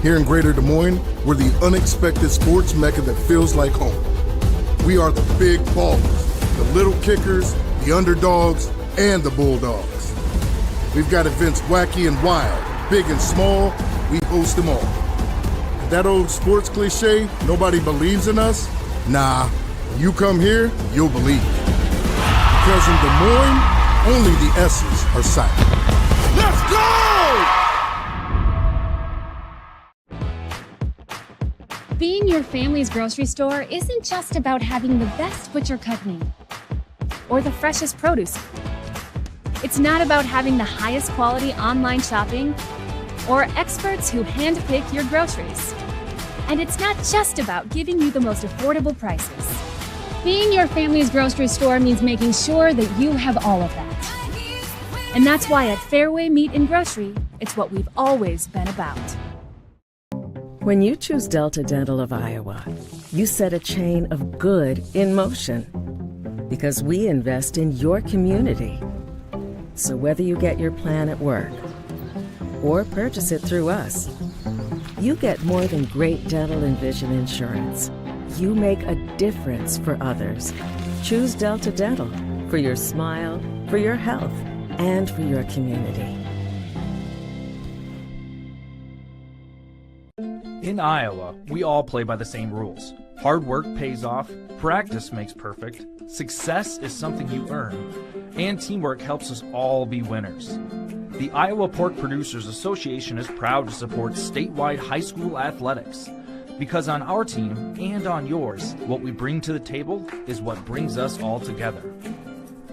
Here in Greater Des Moines, we're the unexpected sports mecca that feels like home. We are the big ballers, the little kickers, the underdogs, and the bulldogs. We've got events wacky and wild, big and small, we host them all. And that old sports cliche, nobody believes in us? Nah, when you come here, you'll believe. Because in Des Moines, only the S's are silent. Let's go! Being your family's grocery store isn't just about having the best butcher cut meat or the freshest produce. It's not about having the highest quality online shopping or experts who handpick your groceries. And it's not just about giving you the most affordable prices. Being your family's grocery store means making sure that you have all of that. And that's why at Fairway Meat and Grocery, it's what we've always been about. When you choose Delta Dental of Iowa, you set a chain of good in motion because we invest in your community. So whether you get your plan at work or purchase it through us, you get more than great dental and vision insurance. You make a difference for others. Choose Delta Dental for your smile, for your health, and for your community. In Iowa, we all play by the same rules. Hard work pays off, practice makes perfect, success is something you earn, and teamwork helps us all be winners. The Iowa Pork Producers Association is proud to support statewide high school athletics. Because on our team and on yours, what we bring to the table is what brings us all together.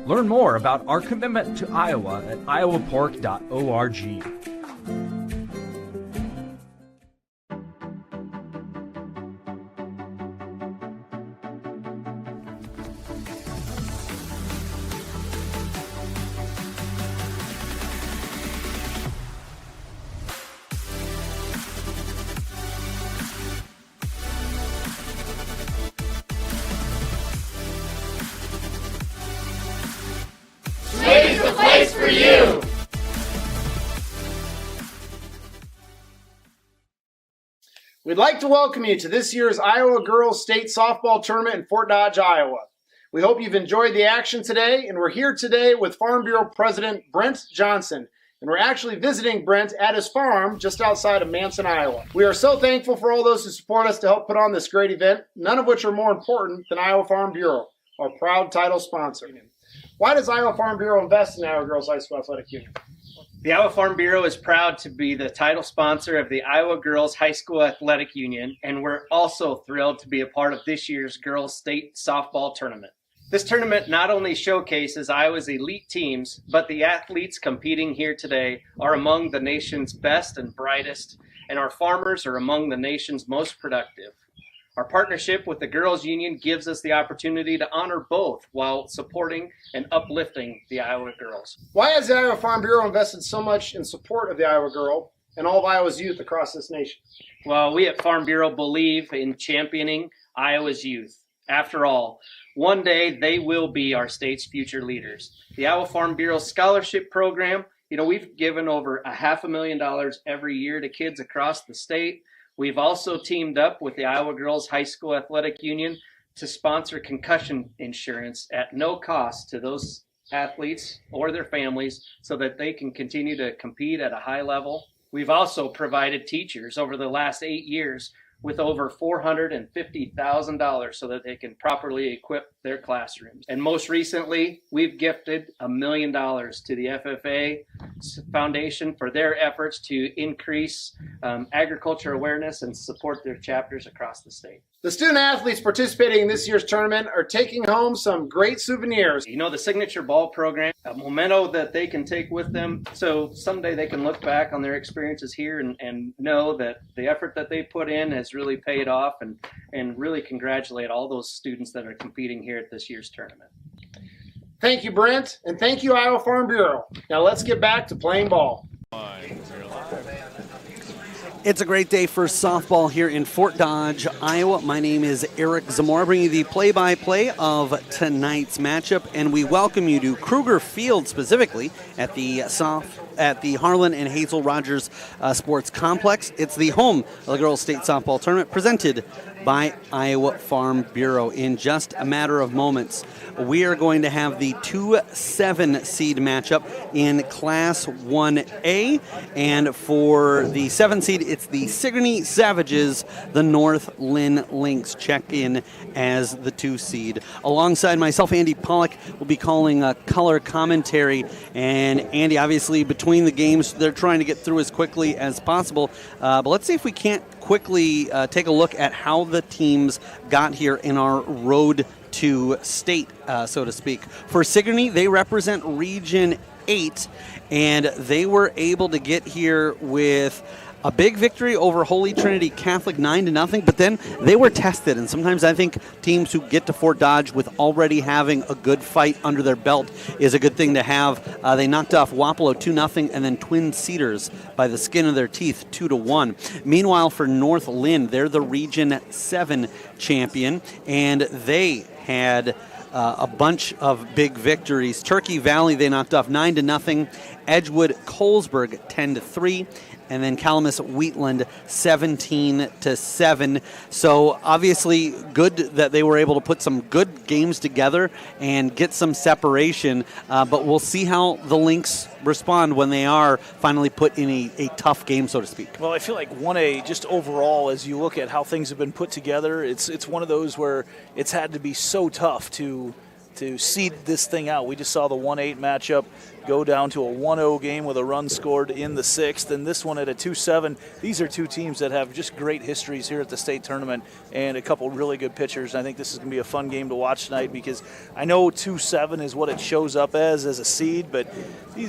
Learn more about our commitment to Iowa at iowapork.org. We'd like to welcome you to this year's Iowa Girls State Softball Tournament in Fort Dodge, Iowa. We hope you've enjoyed the action today, and we're here today with Farm Bureau President Brent Johnson. And we're actually visiting Brent at his farm just outside of Manson, Iowa. We are so thankful for all those who support us to help put on this great event, none of which are more important than Iowa Farm Bureau, our proud title sponsor. Why does Iowa Farm Bureau invest in Iowa Girls High School Athletic Union? The Iowa Farm Bureau is proud to be the title sponsor of the Iowa Girls High School Athletic Union, and we're also thrilled to be a part of this year's Girls State Softball Tournament. This tournament not only showcases Iowa's elite teams, but the athletes competing here today are among the nation's best and brightest, and our farmers are among the nation's most productive. Our partnership with the Girls Union gives us the opportunity to honor both while supporting and uplifting the Iowa girls. Why has the Iowa Farm Bureau invested so much in support of the Iowa girl and all of Iowa's youth across this nation? Well, we at Farm Bureau believe in championing Iowa's youth. After all, one day they will be our state's future leaders. The Iowa Farm Bureau Scholarship Program, we've given over $500,000 every year to kids across the state. We've also teamed up with the Iowa Girls High School Athletic Union to sponsor concussion insurance at no cost to those athletes or their families so that they can continue to compete at a high level. We've also provided teachers over the last 8 years with over $450,000 so that they can properly equip their classrooms. And most recently, we've gifted $1 million to the FFA Foundation for their efforts to increase agriculture awareness and support their chapters across the state. The student athletes participating in this year's tournament are taking home some great souvenirs. The Signature Ball program, a memento that they can take with them so someday they can look back on their experiences here and know that the effort that they put in has really paid off, and really congratulate all those students that are competing here at this year's tournament. Thank you, Brent, and thank you, Iowa Farm Bureau. Now let's get back to playing ball. It's a great day for softball here in Fort Dodge, Iowa. My name is Eric Zamora, bringing you the play-by-play of tonight's matchup, and we welcome you to Kruger Field specifically at the at the Harlan and Hazel Rogers Sports Complex. It's the home of the girls' state softball tournament presented by Iowa Farm Bureau. In just a matter of moments, we are going to have the 2-7 seed matchup in Class 1A. And for the 7 seed, it's the Sigourney Savages. The North Linn Lynx check in as the 2 seed. Alongside myself, Andy Pollock will be calling a color commentary. And Andy, obviously, between the games, they're trying to get through as quickly as possible. But let's see if we can't quickly take a look at how the teams got here in our road to state, so to speak. For Sigourney, they represent Region 8, and they were able to get here with a big victory over Holy Trinity Catholic 9-0, but then they were tested, and sometimes I think teams who get to Fort Dodge with already having a good fight under their belt is a good thing to have. They knocked off Wapello 2-0, and then Twin Cedars by the skin of their teeth 2-1. Meanwhile, for North Linn, they're the Region 7 champion, and they had a bunch of big victories. Turkey Valley, they knocked off 9-0. Edgewood Colesburg 10-3. And then Calamus Wheatland 17-7. So obviously good that they were able to put some good games together and get some separation. But we'll see how the Lynx respond when they are finally put in a tough game, so to speak. Well, I feel like 1A, just overall, as you look at how things have been put together, it's one of those where it's had to be so tough to seed this thing out. We just saw the 1-8 matchup go down to a 1-0 game with a run scored in the 6th, and this one at a 2-7. These are two teams that have just great histories here at the state tournament and a couple really good pitchers. I think this is going to be a fun game to watch tonight because I know 2-7 is what it shows up as a seed, but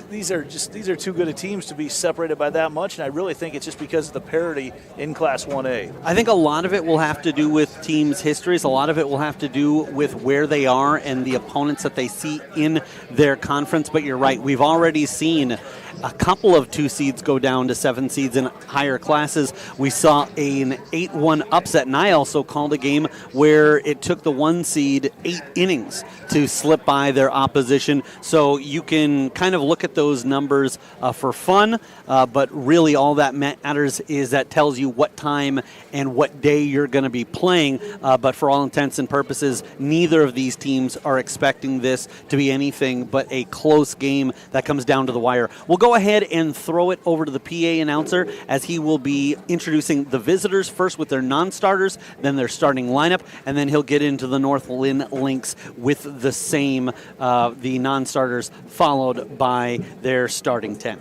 these are too good of teams to be separated by that much, and I really think it's just because of the parity in Class 1A. I think a lot of it will have to do with teams' histories. A lot of it will have to do with where they are and the opponents that they see in their conference, but you're right. We've already seen a couple of 2 seeds go down to 7 seeds in higher classes. We saw an 8-1 upset, and I also called a game where it took the 1 seed 8 innings to slip by their opposition. So you can kind of look at those numbers for fun, but really all that matters is that tells you what time and what day you're going to be playing. But for all intents and purposes, neither of these teams are expecting this to be anything but a close game that comes down to the wire. We'll go ahead and throw it over to the PA announcer as he will be introducing the visitors first with their non-starters, then their starting lineup, and then he'll get into the North Linn Lynx with the same, the non-starters followed by their starting 10.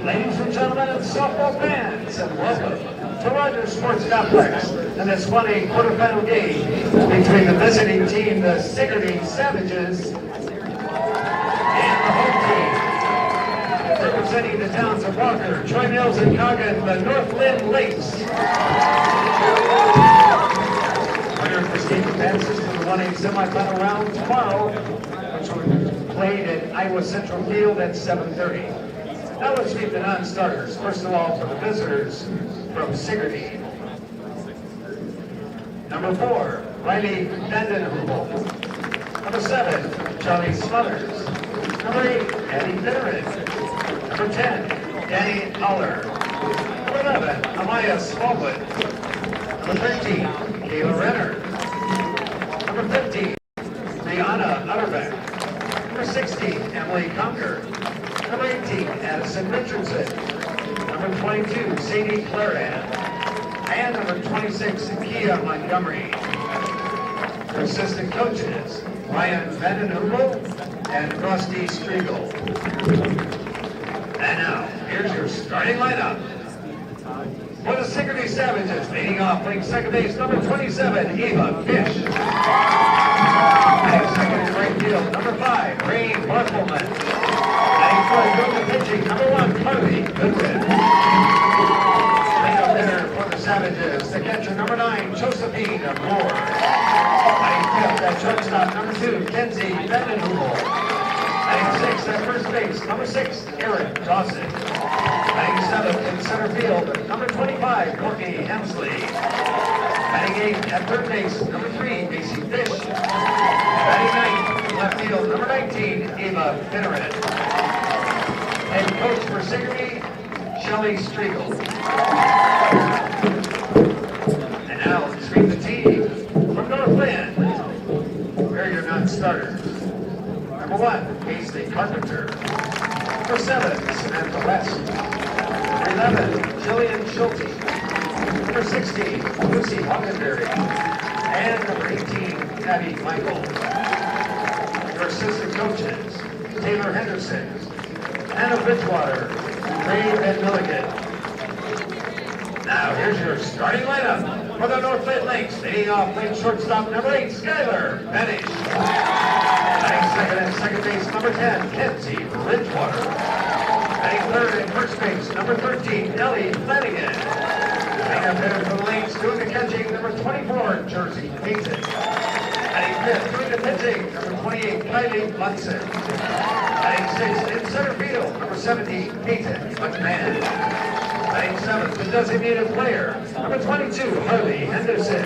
Ladies and gentlemen and softball fans, and welcome to Rogers Sports Complex in this 1A quarterfinal game between the visiting team, the Sigourney Savages, and the home team, representing the towns of Walker, Troy Mills, and Coggin, the North Linn Lynx. Winner for state advances to the 1A semifinal round tomorrow, which will be played at Iowa Central Field at 7:30. Now let's meet the non-starters. First of all, for the visitors from Sigourney. Number 4, Riley Vandenheuvel. Number 7, Charlie Smothers. Number 8, Eddie Finneran. Number 10, Danny Holler. Number 11, Amaya Smallwood. Number 13, Kayla Renner. Number 15, Brianna Utterbeck. Number 16, Emily Conker. Number 18, Addison Richardson. Number 22, Sadie Claran. And number 26, Kia Montgomery. Her assistant coaches, Ryan Vandenheuvel and Rusty Striegel. And now, here's your starting lineup. For the Sigourney Savages, leading off, playing second base, number 27, Eva Fish. Playing second in right field, number 5, Ray Barthelman. Going to pitching, number 1, Carly Goodwin. Lead-up hitter for the Savages, the catcher, number 9, Josephine Moore. Batting fifth at shortstop, number 2, Kenzie Vandenheuvel. Batting sixth at first base, number 6, Aaron Dawson. Batting 7th in center field, number 25, Courtney Hemsley. Batting 8th at third base, number 3, Macy Fish. Batting 9th in left field, number 19, Ava Finneran. Head coach for Sigourney, Shelley Striegel. And now let's meet the team from North Linn. Here are your non-starters. Number 1, Paisley Carpenter. Number 7, Samantha West. Number 11, Jillian Schulte. Number 16, Lucy Hockenberry. And number 18, Abby Michael. Your assistant coaches, Taylor Henderson, Anna Bridgewater, Ray Van Milligan. Now here's your starting lineup for the North Linn Lynx. Leading off playing shortstop, number 8, Skylar Benish. Batting second at second base, number 10, Kenzie Bridgewater. Batting third at first base, number 13, Ellie Flanagan. Batting up hitter for the Lynx, doing the catching, number 24, Jersey Payton. Batting fifth, doing the pitching, number 28, Kylie Munson. Batting sixth in center field, number 70, Peyton McMahon. Batting seventh, the designated player, number 22, Harley Henderson.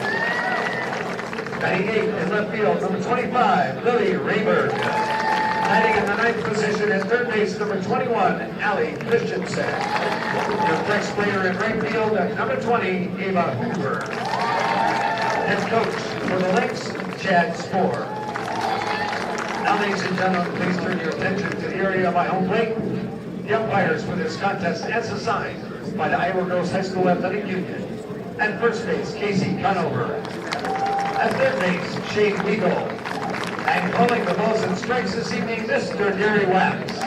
Batting eighth in left field, number 25, Lily Rayberg. Batting in the ninth position at third base, number 21, Allie Christensen. Your next player in right field, number 20, Ava Hoover. Head coach for the Lynx, Chad Spoor. Now, ladies and gentlemen, please turn your attention to the area of my home plate. The umpires for this contest as assigned by the Iowa Girls High School Athletic Union. At first base, Casey Conover. At third base, Shane Weagle. And calling the balls and strikes this evening, Mr. Gary Wax.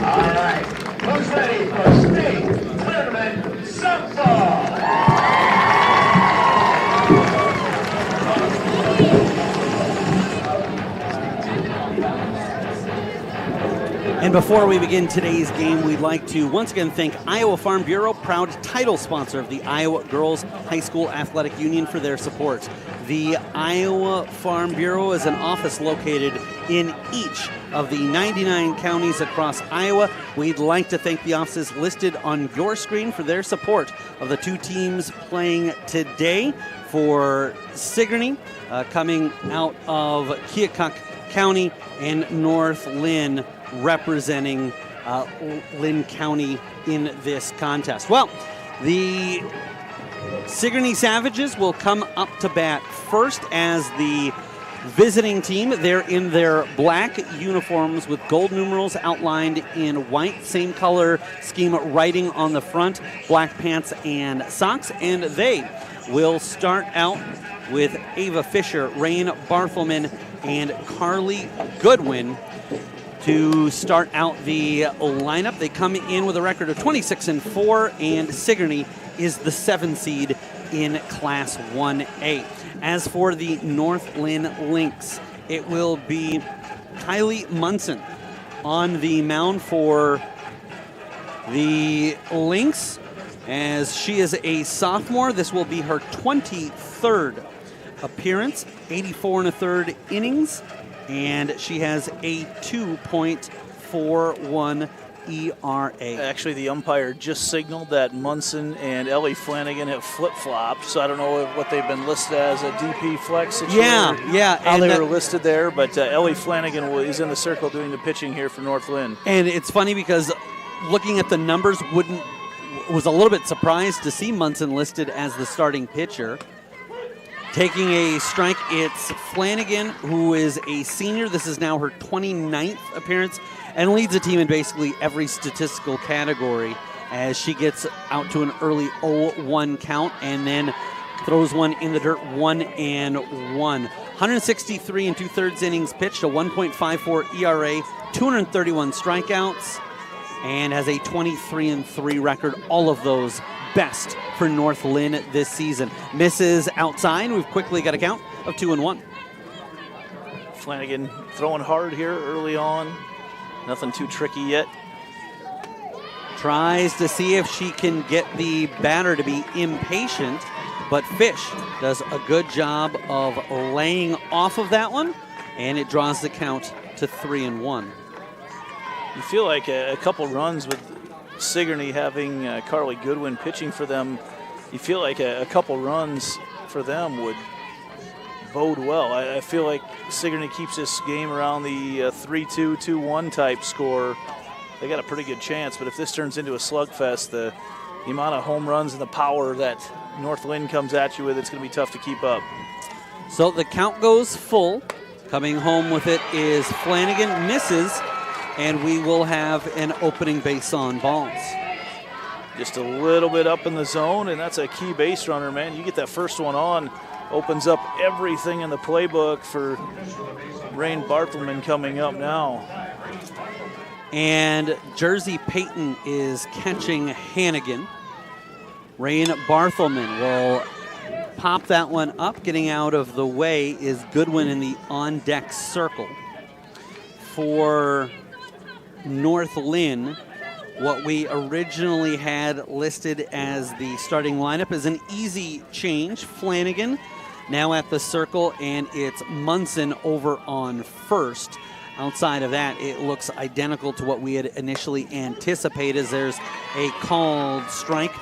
All right, who's ready for state tournament softball? And before we begin today's game, we'd like to once again thank Iowa Farm Bureau, proud title sponsor of the Iowa Girls High School Athletic Union, for their support. The Iowa Farm Bureau is an office located in each of the 99 counties across Iowa. We'd like to thank the offices listed on your screen for their support of the two teams playing today. For Sigourney, coming out of Keokuk County, and North Linn representing Linn County in this contest. Well, the Sigourney Savages will come up to bat first as the visiting team. They're in their black uniforms with gold numerals outlined in white, same color scheme writing on the front, black pants and socks, and they will start out with Ava Fisher, Rain Barthelman, and Carly Goodwin to start out the lineup. They come in with a record of 26-4, and Sigourney is the 7 seed in Class 1A. As for the North Linn Lynx, it will be Kylie Munson on the mound for the Lynx, as she is a sophomore. This will be her 23rd appearance, 84 1/3 innings, and she has a 2.41 ERA. Actually, the umpire just signaled that Munson and Ellie Flanagan have flip-flopped, so I don't know what they've been listed as, a DP flex situation. Yeah. How they were listed there, but Ellie Flanagan is in the circle doing the pitching here for North Linn. And it's funny because looking at the numbers, was a little bit surprised to see Munson listed as the starting pitcher. Taking a strike, it's Flanagan, who is a senior. This is now her 29th appearance and leads the team in basically every statistical category, as she gets out to an early 0-1 count and then throws one in the dirt, 1-1. 163 2/3 innings pitched, a 1.54 ERA, 231 strikeouts, and has a 23-3 record. All of those best for North Linn this season. Misses outside. We've quickly got a count of 2-1. Flanagan throwing hard here early on. Nothing too tricky yet. Tries to see if she can get the batter to be impatient, but Fish does a good job of laying off of that one, and it draws the count to 3-1. You feel like a couple runs with Sigourney having Carly Goodwin pitching for them, you feel like a couple runs for them would bode well. I feel like Sigourney keeps this game around the 3-2, 2-1 type score. They got a pretty good chance, but if this turns into a slugfest, the amount of home runs and the power that North Linn comes at you with, it's going to be tough to keep up. So the count goes full. Coming home with it is Flanagan, misses, and we will have an opening base on balls. Just a little bit up in the zone, and that's a key base runner, man. You get that first one on, opens up everything in the playbook for Rain Barthelman coming up now. And Jersey Payton is catching Hannigan. Rain Barthelman will pop that one up. Getting out of the way is Goodwin in the on-deck circle. For North Linn, what we originally had listed as the starting lineup is an easy change. Flanagan now at the circle, and it's Munson over on first. Outside of that, it looks identical to what we had initially anticipated. There's a called strike.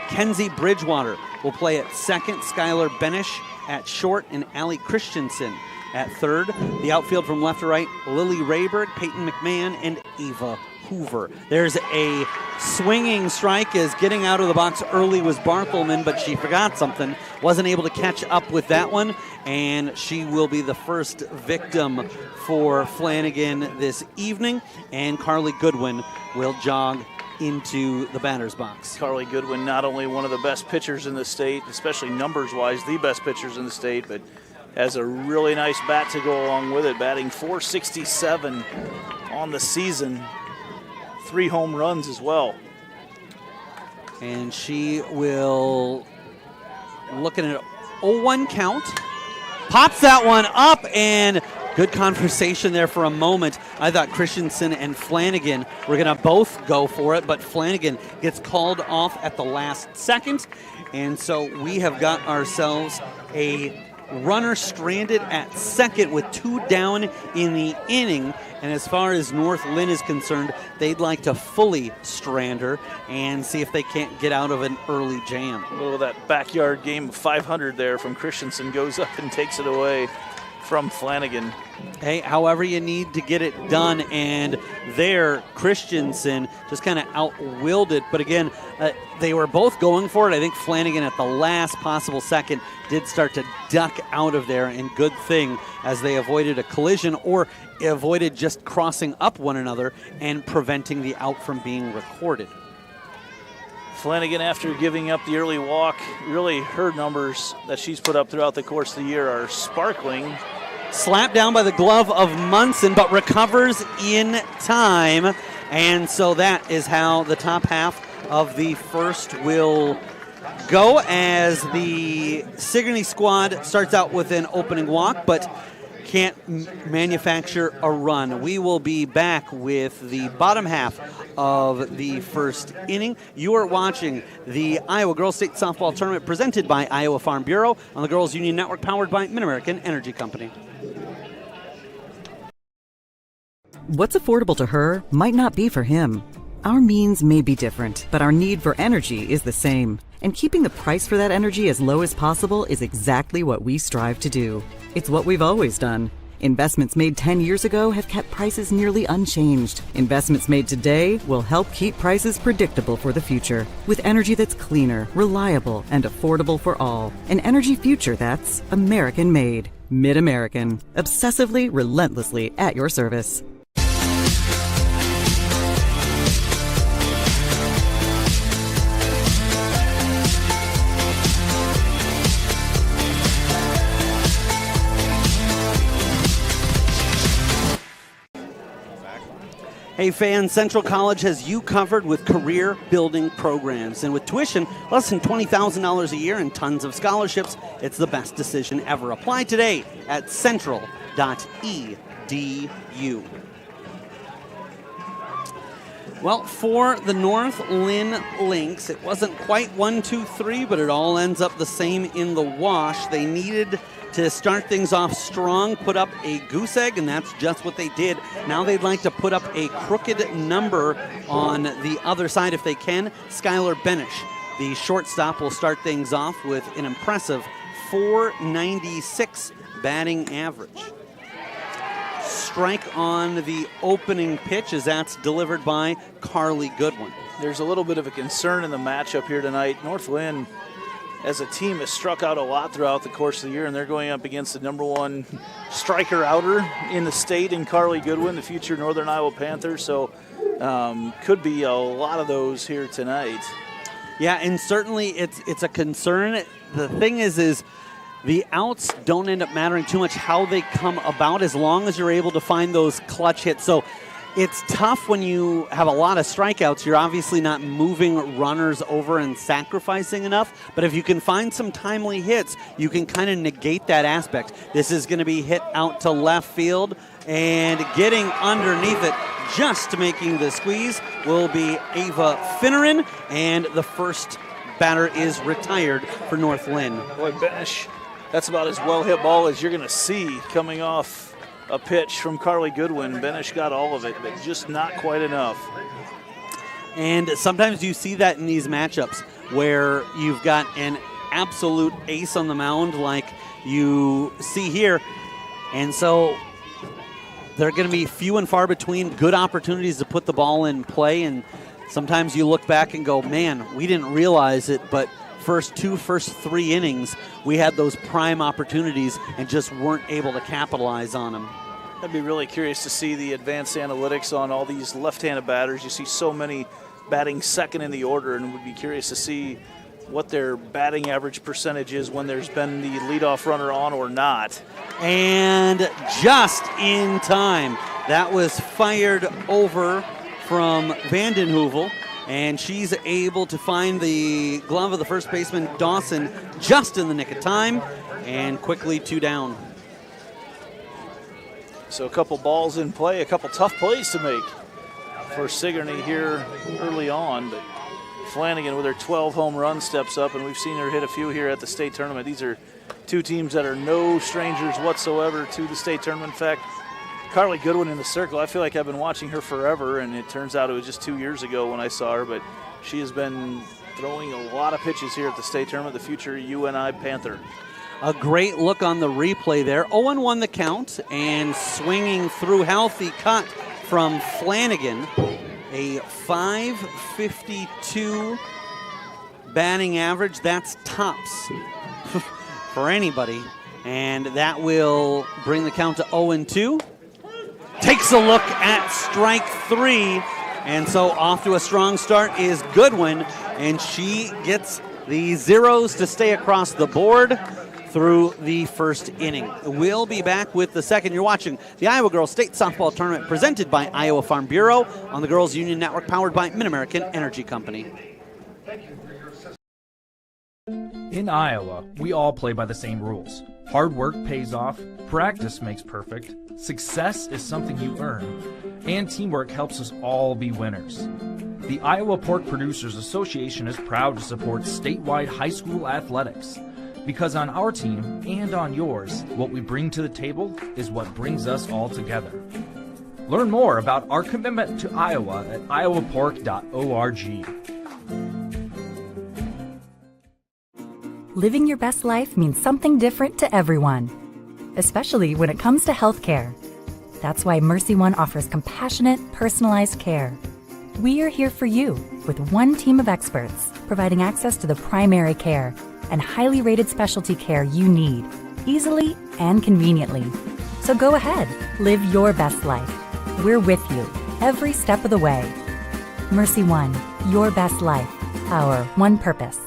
Kenzie Bridgewater will play at second, Skylar Benish at short, and Allie Christensen at third. The outfield from left to right, Lily Rayberg, Peyton McMahon, and Ava Hoover. There's a swinging strike as getting out of the box early was Barthelman, but she forgot something. Wasn't able to catch up with that one, and she will be the first victim for Flanagan this evening, and Carly Goodwin will jog into the batter's box. Carly Goodwin, not only one of the best pitchers in the state, especially numbers-wise, the best pitchers in the state, but has a really nice bat to go along with it, batting .467 on the season. 3 home runs as well. And she will, looking at an 0-1 count, pops that one up, and good conversation there for a moment. I thought Christensen and Flanagan were going to both go for it, but Flanagan gets called off at the last second, and so we have got ourselves a runner stranded at second with 2 down in the inning. And as far as North Linn is concerned, they'd like to fully strand her and see if they can't get out of an early jam. A little of that backyard game of 500 there from Christensen goes up and takes it away from Flanagan. Hey, however you need to get it done, and there Christensen just kind of outwilled it. But again, they were both going for it. I think Flanagan at the last possible second did start to duck out of there, and good thing as they avoided a collision or avoided just crossing up one another and preventing the out from being recorded. Flanagan, after giving up the early walk, really her numbers that she's put up throughout the course of the year are sparkling. Slapped down by the glove of Munson, but recovers in time. And so that is how the top half of the first will go, as the Sigourney squad starts out with an opening walk, but can't manufacture a run. We will be back with the bottom half of the first inning. You are watching the Iowa Girls State Softball Tournament presented by Iowa Farm Bureau on the Girls Union Network, powered by Mid-American Energy Company. What's affordable to her might not be for him. Our means may be different, but our need for energy is the same. And keeping the price for that energy as low as possible is exactly what we strive to do. It's what we've always done. Investments made 10 years ago have kept prices nearly unchanged. Investments made today will help keep prices predictable for the future, with energy that's cleaner, reliable, and affordable for all. An energy future that's American-made. Mid-American. Obsessively, relentlessly at your service. Hey fans, Central College has you covered with career building programs. And with tuition less than $20,000 a year and tons of scholarships, it's the best decision ever. Apply today at central.edu. Well, for the North Linn Lynx, it wasn't quite 1, 2, 3, but it all ends up the same in the wash. They needed to start things off strong, put up a goose egg, and that's just what they did. Now they'd like to put up a crooked number on the other side if they can. Skylar Benish, the shortstop, will start things off with an impressive .496 batting average. Strike on the opening pitch as that's delivered by Carly Goodwin. There's a little bit of a concern in the matchup here tonight. North Linn, as a team, has struck out a lot throughout the course of the year, and they're going up against the #1 striker-outer in the state in Carly Goodwin, the future Northern Iowa Panther. So could be a lot of those here tonight. Yeah, and certainly it's a concern. The thing is the outs don't end up mattering too much how they come about as long as you're able to find those clutch hits. So it's tough when you have a lot of strikeouts. You're obviously not moving runners over and sacrificing enough. But if you can find some timely hits, you can kind of negate that aspect. This is going to be hit out to left field, and getting underneath it, just making the squeeze, will be Ava Finneran, and the first batter is retired for North Linn. Boy, Benish, that's about as well-hit ball as you're going to see coming off a pitch from Carly Goodwin. Benish got all of it, but just not quite enough. And sometimes you see that in these matchups where you've got an absolute ace on the mound like you see here. And so they're going to be few and far between good opportunities to put the ball in play. And sometimes you look back and go, man, we didn't realize it, but first 3 innings, we had those prime opportunities and just weren't able to capitalize on them. I'd be really curious to see the advanced analytics on all these left-handed batters. You see so many batting second in the order, and would be curious to see what their batting average percentage is when there's been the leadoff runner on or not. And just in time, that was fired over from Vanden Heuvel. And she's able to find the glove of the first baseman, Dawson, just in the nick of time, and quickly 2 down. So a couple balls in play, a couple tough plays to make for Sigourney here early on. But Flanagan with her 12 home runs steps up, and we've seen her hit a few here at the state tournament. These are two teams that are no strangers whatsoever to the state tournament. In fact, Carly Goodwin in the circle, I feel like I've been watching her forever, and it turns out it was just 2 years ago when I saw her, but she has been throwing a lot of pitches here at the state tournament, the future UNI Panther. A great look on the replay there. 0-1 the count, and swinging through, healthy cut from Flanagan. A .552 batting average. That's tops for anybody, and that will bring the count to 0-2. Takes a look at strike 3, and so off to a strong start is Goodwin, and she gets the zeros to stay across the board through the first inning. We'll be back with the second. You're watching the Iowa Girls State Softball Tournament presented by Iowa Farm Bureau on the Girls Union Network, powered by Mid-American Energy Company. In Iowa, we all play by the same rules. Hard work pays off, practice makes perfect, success is something you earn, and teamwork helps us all be winners. The Iowa Pork Producers Association is proud to support statewide high school athletics, because on our team and on yours, what we bring to the table is what brings us all together. Learn more about our commitment to Iowa at iowapork.org. Living your best life means something different to everyone, especially when it comes to healthcare. That's why Mercy One offers compassionate, personalized care. We are here for you with one team of experts, providing access to the primary care and highly rated specialty care you need, easily and conveniently. So go ahead, live your best life. We're with you every step of the way. Mercy One, your best life, our one purpose.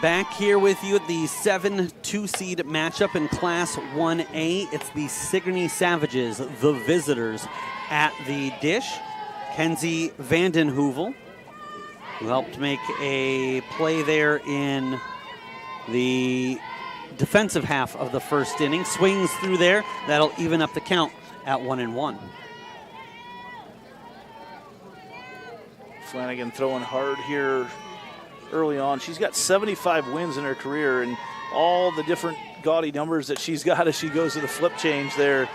Back here with you at the 7-2 seed matchup in Class 1A. It's the Sigourney Savages, the visitors, at the dish. Kenzie Vanden Heuvel, who helped make a play there in the defensive half of the first inning, swings through there. That'll even up the count at 1-1. Flanagan throwing hard here early on. She's got 75 wins in her career, and all the different gaudy numbers that she's got as she goes to the flip change there,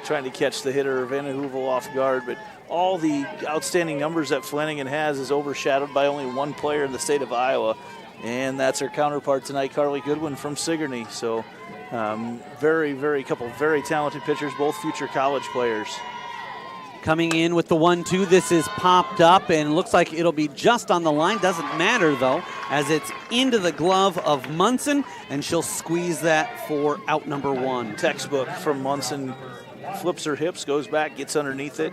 trying to catch the hitter, Vanna Hoovel, off guard. But all the outstanding numbers that Flanagan has is overshadowed by only one player in the state of Iowa, and that's her counterpart tonight, Carly Goodwin from Sigourney. So couple very talented pitchers, both future college players. Coming in with the 1-2, this is popped up and looks like it'll be just on the line. Doesn't matter though, as it's into the glove of Munson, and she'll squeeze that for out number 1. Textbook from Munson. Flips her hips, goes back, gets underneath it,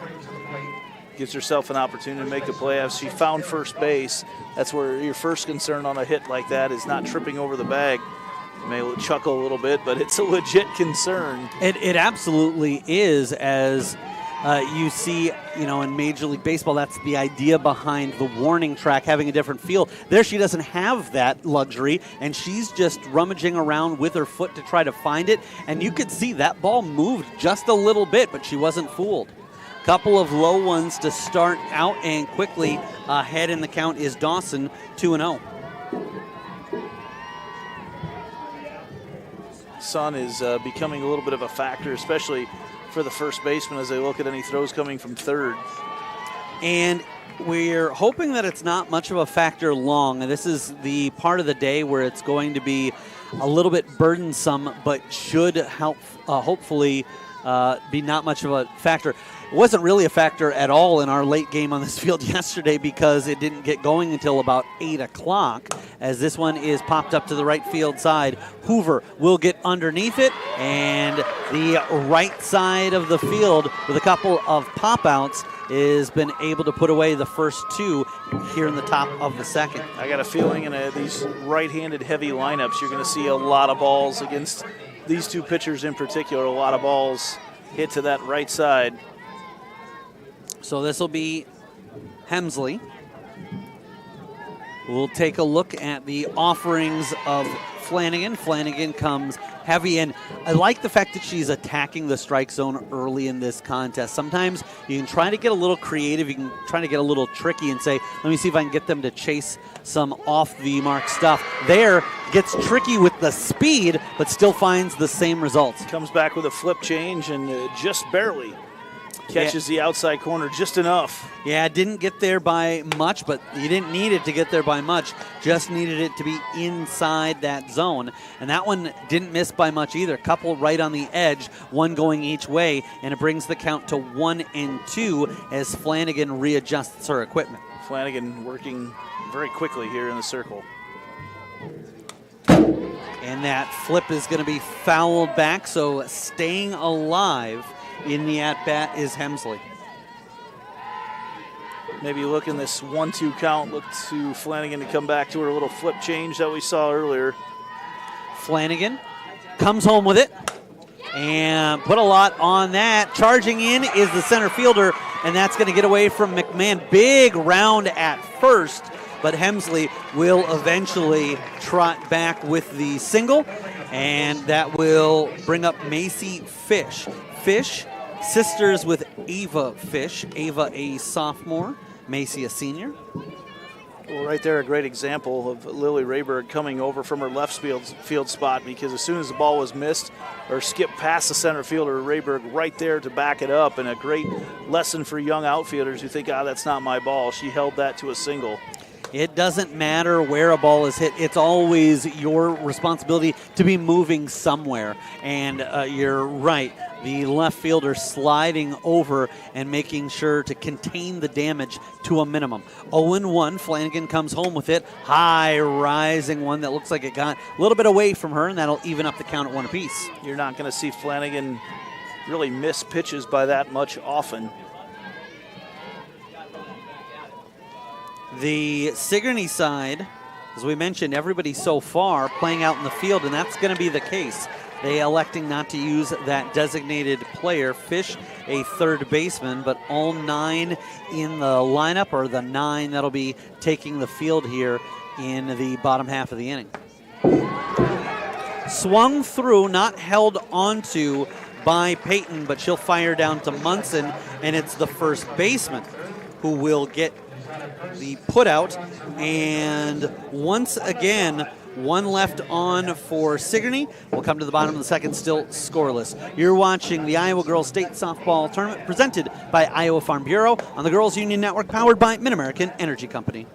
gives herself an opportunity to make the play. As she found first base, that's where your first concern on a hit like that is not tripping over the bag. You may chuckle a little bit, but it's a legit concern. It absolutely is, as you see, in Major League Baseball, that's the idea behind the warning track having a different feel. There she doesn't have that luxury, and she's just rummaging around with her foot to try to find it, and you could see that ball moved just a little bit, but she wasn't fooled. Couple of low ones to start out, and quickly ahead in the count is Dawson, 2-0. Sun is becoming a little bit of a factor, especially for the first baseman as they look at any throws coming from third. And we're hoping that it's not much of a factor long. This is the part of the day where it's going to be a little bit burdensome, but should help hopefully be not much of a factor. It wasn't really a factor at all in our late game on this field yesterday because it didn't get going until about 8 o'clock, as this one is popped up to the right field side. Hoover will get underneath it, and the right side of the field with a couple of pop-outs has been able to put away the first 2 here in the top of the second. I got a feeling in these right-handed heavy lineups, you're going to see a lot of balls against these 2 pitchers in particular, a lot of balls hit to that right side. So this will be Hemsley. We'll take a look at the offerings of Flanagan. Flanagan comes heavy, and I like the fact that she's attacking the strike zone early in this contest. Sometimes you can try to get a little creative, you can try to get a little tricky and say, let me see if I can get them to chase some off the mark stuff. There, gets tricky with the speed, but still finds the same results. Comes back with a flip change and just barely catches the outside corner just enough. Yeah, didn't get there by much, but you didn't need it to get there by much. Just needed it to be inside that zone. And that one didn't miss by much either. Couple right on the edge, one going each way, and it brings the count to 1-2 as Flanagan readjusts her equipment. Flanagan working very quickly here in the circle. And that flip is going to be fouled back, so staying alive in the at-bat is Hemsley. Maybe look in this 1-2 count, look to Flanagan to come back to her little flip change that we saw earlier. Flanagan comes home with it and put a lot on that. Charging in is the center fielder, and that's going to get away from McMahon. Big round at first, but Hemsley will eventually trot back with the single, and that will bring up Macy Fish. Fish, sisters with Ava Fish. Ava a sophomore, Macy a senior. Well, right there, a great example of Lily Rayberg coming over from her left field spot, because as soon as the ball was missed or skipped past the center fielder, Rayberg right there to back it up, and a great lesson for young outfielders who think, that's not my ball. She held that to a single. It doesn't matter where a ball is hit. It's always your responsibility to be moving somewhere. And you're right. The left fielder sliding over and making sure to contain the damage to a minimum. 0-1, Flanagan comes home with it. High rising one that looks like it got a little bit away from her, and that'll even up the count at 1 apiece. You're not going to see Flanagan really miss pitches by that much often. The Sigourney side, as we mentioned, everybody so far playing out in the field, and that's going to be the case. They electing not to use that designated player. Fish, a third baseman, but all 9 in the lineup are the 9 that'll be taking the field here in the bottom half of the inning. Swung through, not held onto by Peyton, but she'll fire down to Munson, and it's the first baseman who will get the put out. And once again, one left on for Sigourney. We'll come to the bottom of the second, still scoreless. You're watching the Iowa Girls State Softball Tournament presented by Iowa Farm Bureau on the Girls Union Network, powered by Mid-American Energy Company.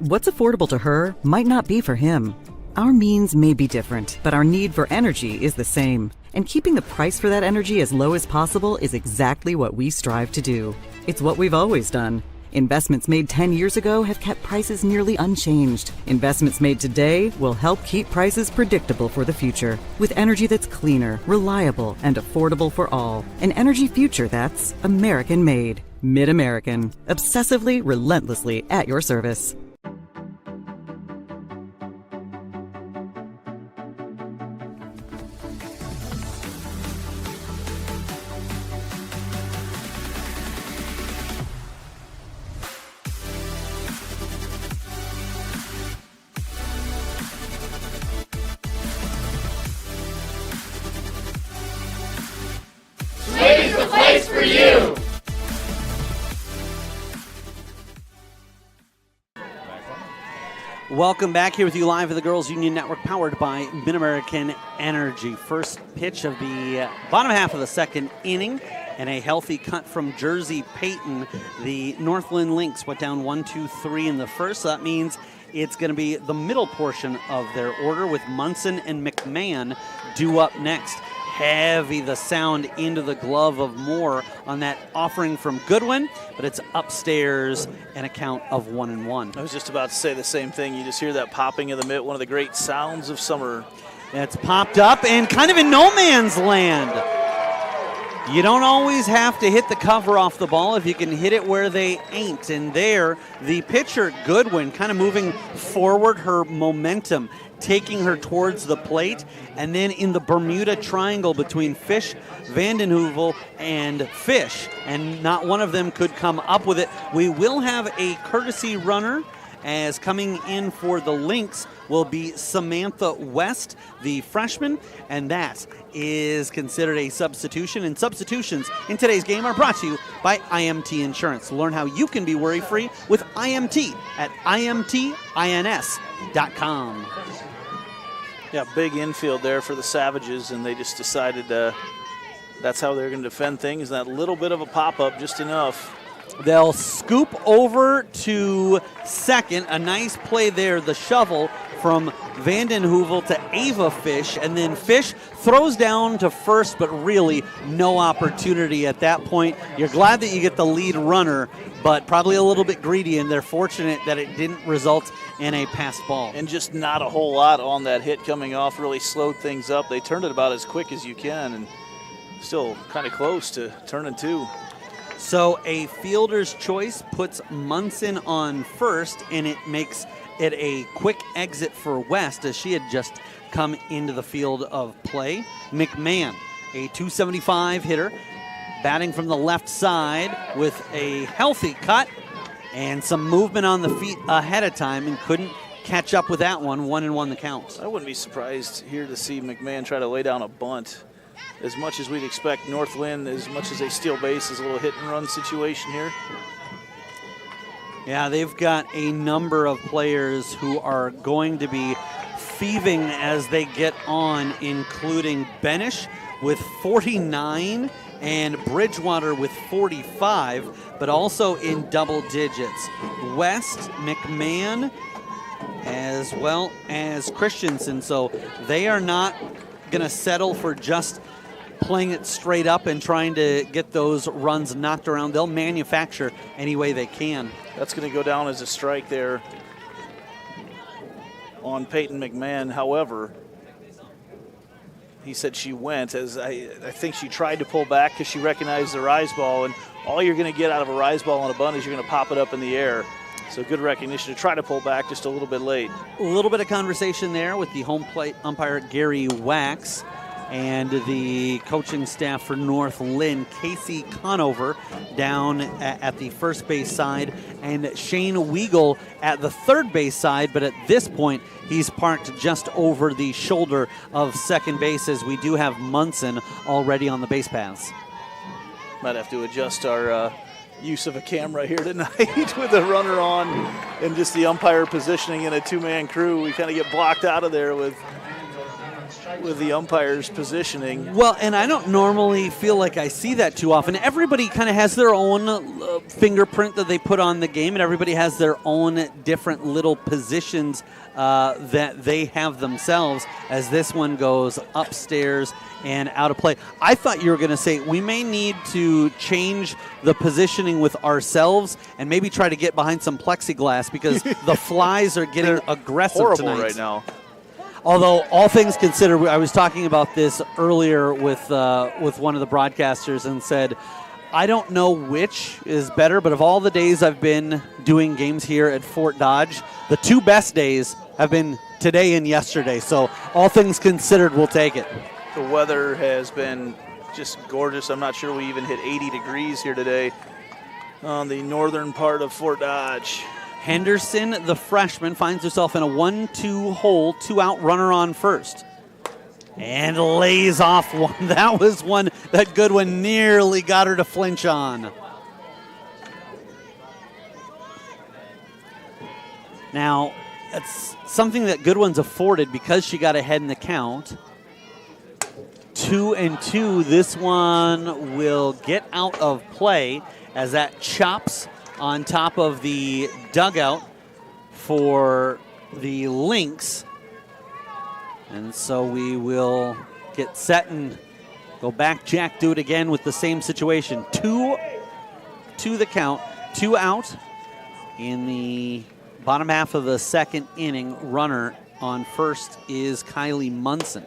What's affordable to her might not be for him. Our means may be different, but our need for energy is the same. And keeping the price for that energy as low as possible is exactly what we strive to do. It's what we've always done. Investments made 10 years ago have kept prices nearly unchanged. Investments made today will help keep prices predictable for the future, with energy that's cleaner, reliable, and affordable for all. An energy future that's American-made. Mid-American. Obsessively, relentlessly at your service. Today's the place for you! Welcome back here with you live at the Girls Union Network, powered by Mid-American Energy. First pitch of the bottom half of the second inning, and a healthy cut from Jersey Peyton. The Northland Lynx went down 1-2-3 in the first, so that means it's going to be the middle portion of their order with Munson and McMahon due up next. Heavy the sound into the glove of Moore on that offering from Goodwin, but it's upstairs and a count of 1-1. I was just about to say the same thing. You just hear that popping in the mitt, one of the great sounds of summer. It's popped up and kind of in no man's land. You don't always have to hit the cover off the ball if you can hit it where they ain't. And there, the pitcher, Goodwin, kind of moving forward, her momentum, taking her towards the plate. And then in the Bermuda Triangle between Fish, Vandenheuvel, and Fish. And not one of them could come up with it. We will have a courtesy runner, as coming in for the Lynx will be Samantha West, the freshman, and that is considered a substitution. And substitutions in today's game are brought to you by IMT Insurance. Learn how you can be worry-free with IMT at imtins.com. Yeah, big infield there for the Savages, and they just decided that's how they're going to defend things. That little bit of a pop-up, just enough. They'll scoop over to second. A nice play there, the shovel from Vandenheuvel to Ava Fish, and then Fish throws down to first, but really no opportunity at that point. You're glad that you get the lead runner, but probably a little bit greedy, and they're fortunate that it didn't result in a passed ball. And just not a whole lot on that hit coming off, really slowed things up. They turned it about as quick as you can, and still kind of close to turning two. So a fielder's choice puts Munson on first, and it makes it a quick exit for West as she had just come into the field of play. McMahon, a .275 hitter, batting from the left side with a healthy cut and some movement on the feet ahead of time, and couldn't catch up with that one. 1-1 the count. I wouldn't be surprised here to see McMahon try to lay down a bunt. As much as we'd expect North Linn, as much as they steal base, is a little hit and run situation here. Yeah, they've got a number of players who are going to be thieving as they get on, including Benish with 49 and Bridgewater with 45, but also in double digits. West, McMahon, as well as Christensen. So they are not going to settle for just playing it straight up and trying to get those runs knocked around. They'll manufacture any way they can. That's going to go down as a strike there on Peyton McMahon. However, he said she went, as I think she tried to pull back because she recognized the rise ball, and all you're going to get out of a rise ball on a bunt is you're going to pop it up in the air. So good recognition to try to pull back just a little bit late. A little bit of conversation there with the home plate umpire, Gary Wax, and the coaching staff for North Linn, Casey Conover, down at the first base side, and Shane Weigel at the third base side, but at this point, he's parked just over the shoulder of second base, as we do have Munson already on the base paths. Might have to adjust our use of a camera here tonight with the runner on and just the umpire positioning in a two-man crew. We kind of get blocked out of there with the umpire's positioning. Well, and I don't normally feel like I see that too often. Everybody kind of has their own fingerprint that they put on the game, and everybody has their own different little positions that they have themselves as this one goes upstairs and out of play. I thought you were going to say we may need to change the positioning with ourselves and maybe try to get behind some plexiglass because the flies are getting aggressive horrible tonight. Right now. Although, all things considered, I was talking about this earlier with one of the broadcasters and said, I don't know which is better, but of all the days I've been doing games here at Fort Dodge, the two best days have been today and yesterday. So, all things considered, we'll take it. The weather has been just gorgeous. I'm not sure we even hit 80 degrees here today on the northern part of Fort Dodge. Henderson, the freshman, finds herself in a 1-2 hole, 2-out runner on first. And lays off one. That was one that Goodwin nearly got her to flinch on. Now, that's something that Goodwin's afforded because she got ahead in the count. 2-2. This one will get out of play as that chops on top of the dugout for the Lynx. And so we will get set and go back. Jack, do it again with the same situation. 2 to the count, 2 out in the bottom half of the second inning. Runner on first is Kylie Munson.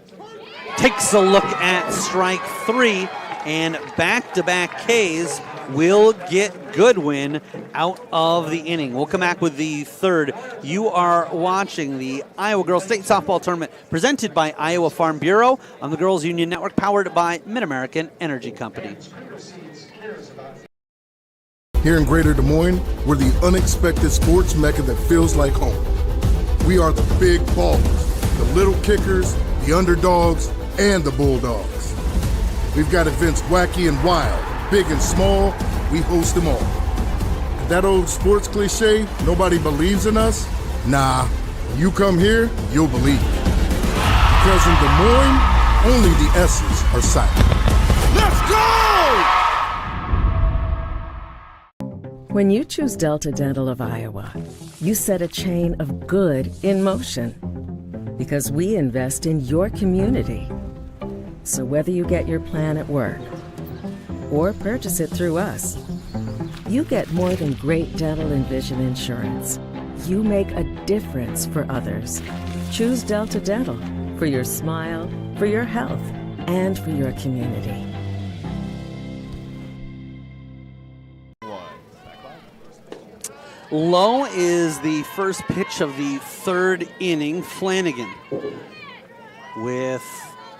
Takes a look at strike 3, and back-to-back Ks will get Goodwin out of the inning. We'll come back with the third. You are watching the Iowa Girls State Softball Tournament presented by Iowa Farm Bureau on the Girls Union Network, powered by Mid-American Energy Company. Here in Greater Des Moines, we're the unexpected sports mecca that feels like home. We are the big ballers, the little kickers, the underdogs, and the bulldogs. We've got events wacky and wild, big and small, we host them all. That old sports cliche, nobody believes in us? Nah, when you come here, you'll believe. Because in Des Moines, only the S's are silent. Let's go! When you choose Delta Dental of Iowa, you set a chain of good in motion. Because we invest in your community. So whether you get your plan at work or purchase it through us, you get more than great dental and vision insurance. You make a difference for others. Choose Delta Dental for your smile, for your health, and for your community. Low is the first pitch of the third inning. Flanagan with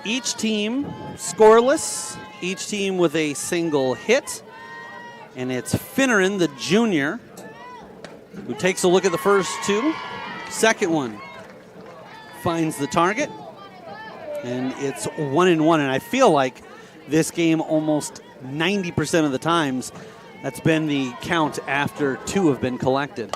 each team scoreless, each team with a single hit. And it's Finneran, the junior, who takes a look at the first two. Second one finds the target, and it's 1-1. And I feel like this game almost 90% of the times that's been the count after two have been collected.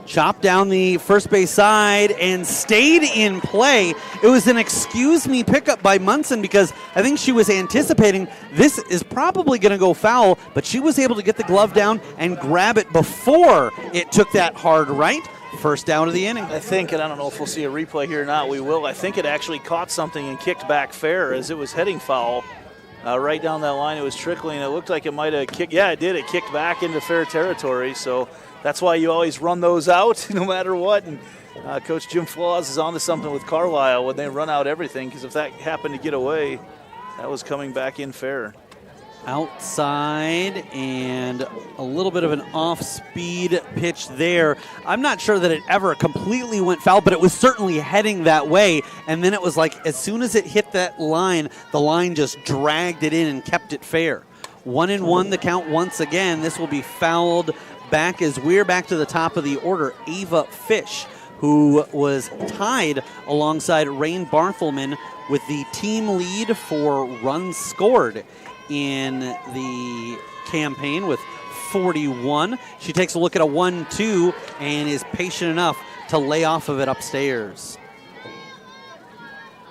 Chopped down the first base side and stayed in play. It was an excuse me pickup by Munson because I think she was anticipating this is probably going to go foul, but she was able to get the glove down and grab it before it took that hard right. First down of the inning. I think, and I don't know if we'll see a replay here or not, we will. I think it actually caught something and kicked back fair as it was heading foul. Right down that line, it was trickling. It looked like it might have kicked. Yeah, it did. It kicked back into fair territory. So that's why you always run those out no matter what. And Coach Jim Flaws is on to something with Carlisle when they run out everything, because if that happened to get away, that was coming back in fair. Outside and a little bit of an off-speed pitch there. I'm not sure that it ever completely went foul, but it was certainly heading that way. And then it was like as soon as it hit that line, the line just dragged it in and kept it fair. 1-1 the count once again. This will be fouled back as we're back to the top of the order. Ava Fish, who was tied alongside Rain Barthelman with the team lead for runs scored. in the campaign with 41. She takes a look at a 1-2 and is patient enough to lay off of it upstairs.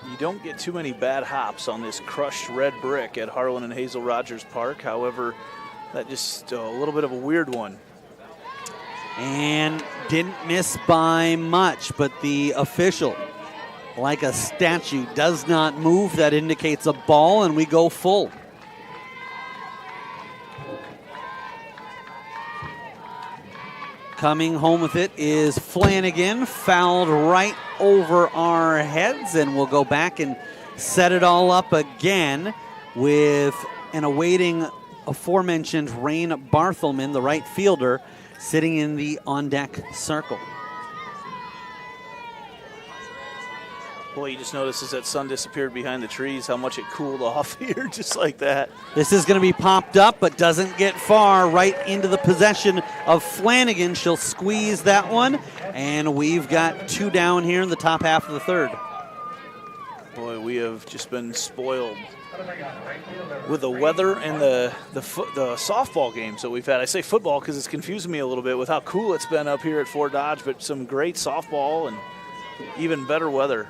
You don't get too many bad hops on this crushed red brick at Harlan and Hazel Rogers Park. However, that just a little bit of a weird one. And didn't miss by much, but the official, like a statue, does not move. That indicates a ball, and we go full. Coming home with it is Flanagan, fouled right over our heads, and we'll go back and set it all up again with an awaiting aforementioned Rain Barthelman, the right fielder, sitting in the on-deck circle. Boy, you just noticed as that sun disappeared behind the trees how much it cooled off here, just like that. This is going to be popped up, but doesn't get far, right into the possession of Flanagan. She'll squeeze that one, and we've got 2 down here in the top half of the third. Boy, we have just been spoiled with the weather and the softball games that we've had. I say football because it's confusing me a little bit with how cool it's been up here at Fort Dodge, but some great softball and even better weather.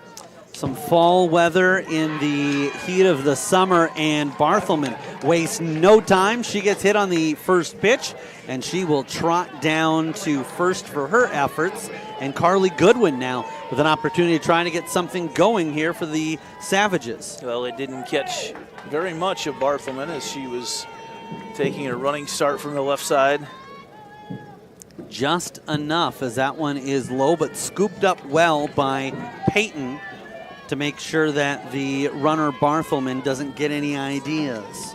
Some fall weather in the heat of the summer, and Barthelman wastes no time. She gets hit on the first pitch, and she will trot down to first for her efforts. And Carly Goodwin now with an opportunity trying to get something going here for the Savages. Well, it didn't catch very much of Barthelman as she was taking a running start from the left side. Just enough, as that one is low, but scooped up well by Peyton to make sure that the runner Barthelman doesn't get any ideas.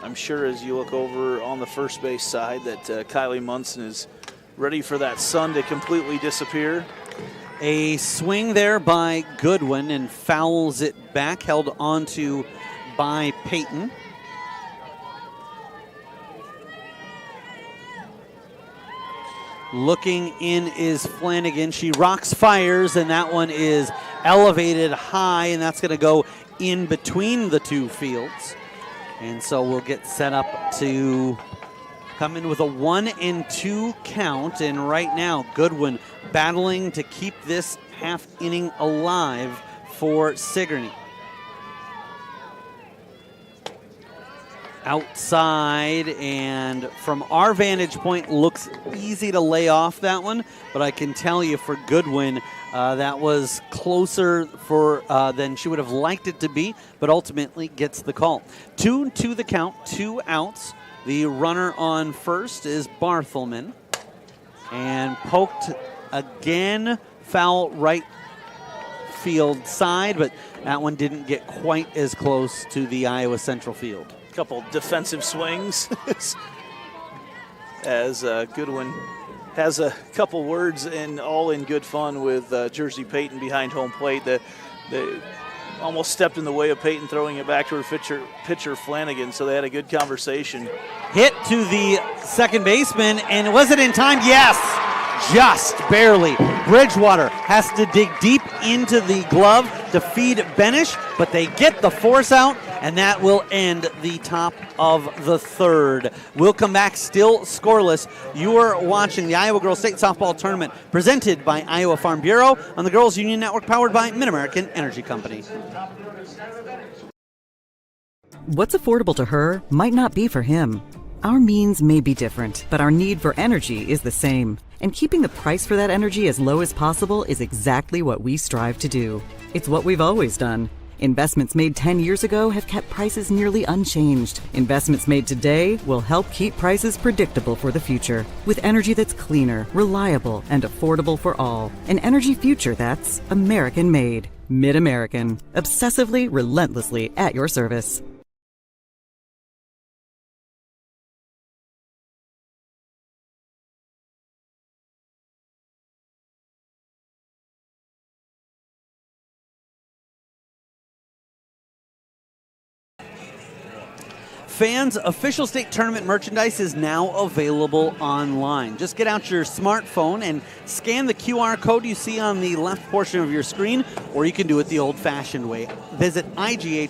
I'm sure as you look over on the first base side that Kylie Munson is ready for that sun to completely disappear. A swing there by Goodwin and fouls it back, held onto by Peyton. Looking in is Flanagan. She rocks fires, and that one is elevated high, and that's going to go in between the two fields. And so we'll get set up to come in with a 1-2 count. And right now, Goodwin battling to keep this half inning alive for Sigourney. Outside, and from our vantage point, looks easy to lay off that one, but I can tell you for Goodwin, that was closer than she would have liked it to be, but ultimately gets the call. 2-2 the count, 2 outs. The runner on first is Barthelman, and poked again, foul right field side, but that one didn't get quite as close to the Iowa Central field. Couple defensive swings as Goodwin has a couple words all in good fun with Jersey Peyton behind home plate. They almost stepped in the way of Peyton throwing it back to her pitcher Flanagan, so they had a good conversation. Hit to the second baseman, and was it in time? Yes, just barely. Bridgewater has to dig deep into the glove to feed Benish, but they get the force out, and that will end the top of the third. We'll come back still scoreless. You are watching the Iowa Girls State Softball Tournament presented by Iowa Farm Bureau on the Girls Union Network, powered by Mid-American Energy Company. What's affordable to her might not be for him. Our means may be different, but our need for energy is the same. And keeping the price for that energy as low as possible is exactly what we strive to do. It's what we've always done. Investments made 10 years ago have kept prices nearly unchanged. Investments made today will help keep prices predictable for the future. With energy that's cleaner, reliable, and affordable for all. An energy future that's American-made. Mid-American. Obsessively, relentlessly at your service. Fans, official state tournament merchandise is now available online. Just get out your smartphone and scan the QR code you see on the left portion of your screen, or you can do it the old-fashioned way. Visit IGHSAU.org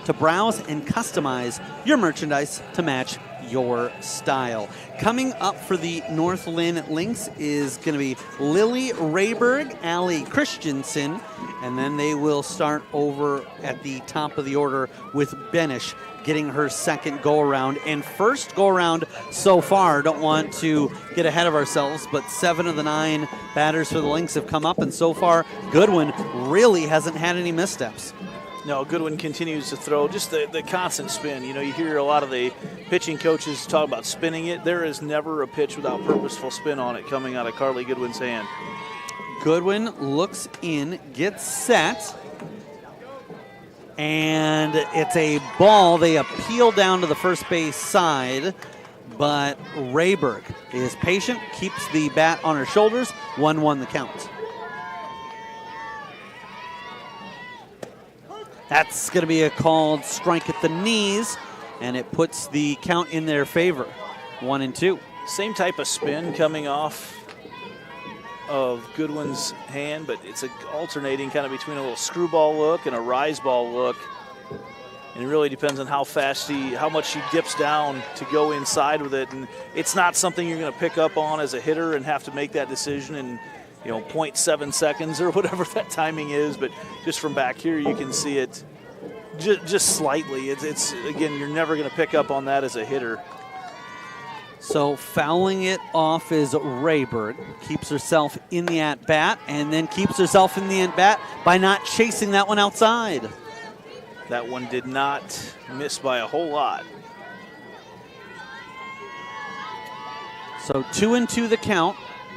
to browse and customize your merchandise to match your style. Coming up for the North Linn Lynx is going to be Lily Rayberg, Allie Christensen, and then they will start over at the top of the order with Benish getting her second go-around and first go-around so far. Don't want to get ahead of ourselves, but 7 of the 9 batters for the Lynx have come up, and so far Goodwin really hasn't had any missteps. No, Goodwin continues to throw, just the constant spin. You know, you hear a lot of the pitching coaches talk about spinning it. There is never a pitch without purposeful spin on it coming out of Carly Goodwin's hand. Goodwin looks in, gets set, and it's a ball. They appeal down to the first base side, but Rayberg is patient, keeps the bat on her shoulders. 1-1 the count. That's going to be a called strike at the knees, and it puts the count in their favor. 1-2. Same type of spin coming off of Goodwin's hand, but it's alternating kind of between a little screwball look and a rise ball look. And it really depends on how fast how much she dips down to go inside with it. And it's not something you're going to pick up on as a hitter and have to make that decision in 0.7 seconds or whatever that timing is, but just from back here you can see it just slightly. It's again, you're never going to pick up on that as a hitter. So fouling it off is Rayberg, keeps herself in the at-bat, and then keeps herself in the at-bat by not chasing that one outside. That one did not miss by a whole lot. So 2-2 the count.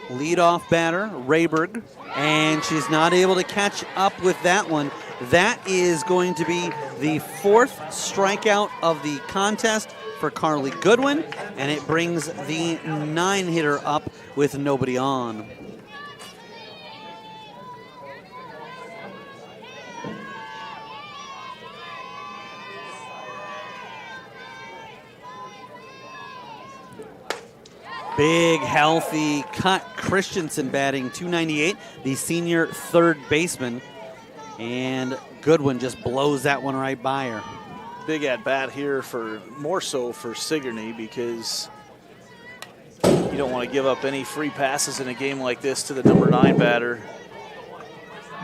Leadoff batter, Rayberg, and she's not able to catch up with that one. That is going to be the 4th strikeout of the contest for Carly Goodwin, and it brings the 9-hitter up with nobody on. Big, healthy cut. Christensen batting .298, the senior third baseman. And Goodwin just blows that one right by her. Big at bat here, more so for Sigourney, because you don't want to give up any free passes in a game like this to the number 9 batter.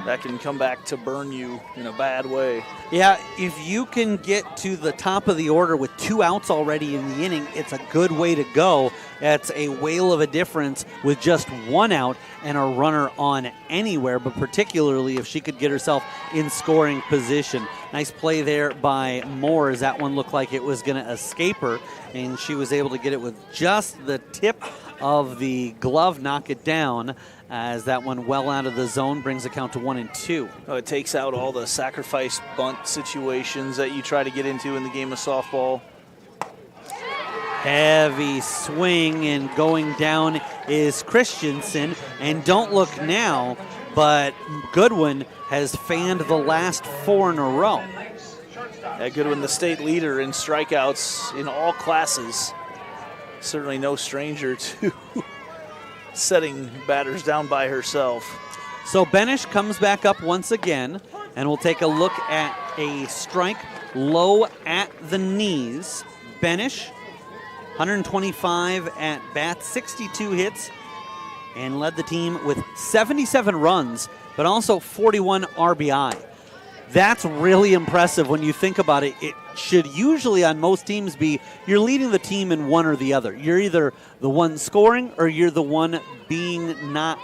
That can come back to burn you in a bad way. Yeah, if you can get to the top of the order with 2 outs already in the inning, it's a good way to go. That's a whale of a difference with just 1 out and a runner on anywhere, but particularly if she could get herself in scoring position. Nice play there by Moore, as that one looked like it was going to escape her, and she was able to get it with just the tip of the glove, knock it down, as that one well out of the zone brings the count to 1-2. Oh, it takes out all the sacrifice bunt situations that you try to get into in the game of softball. Heavy swing, and going down is Christensen. And don't look now, but Goodwin has fanned the last 4 in a row. Yeah, Goodwin, the state leader in strikeouts in all classes. Certainly no stranger to setting batters down by herself. So Benish comes back up once again, and we'll take a look at a strike low at the knees. Benish, 125 at bat, 62 hits, and led the team with 77 runs, but also 41 RBI. That's really impressive when you think about it. It should usually on most teams be you're leading the team in one or the other. You're either the one scoring or you're the one being not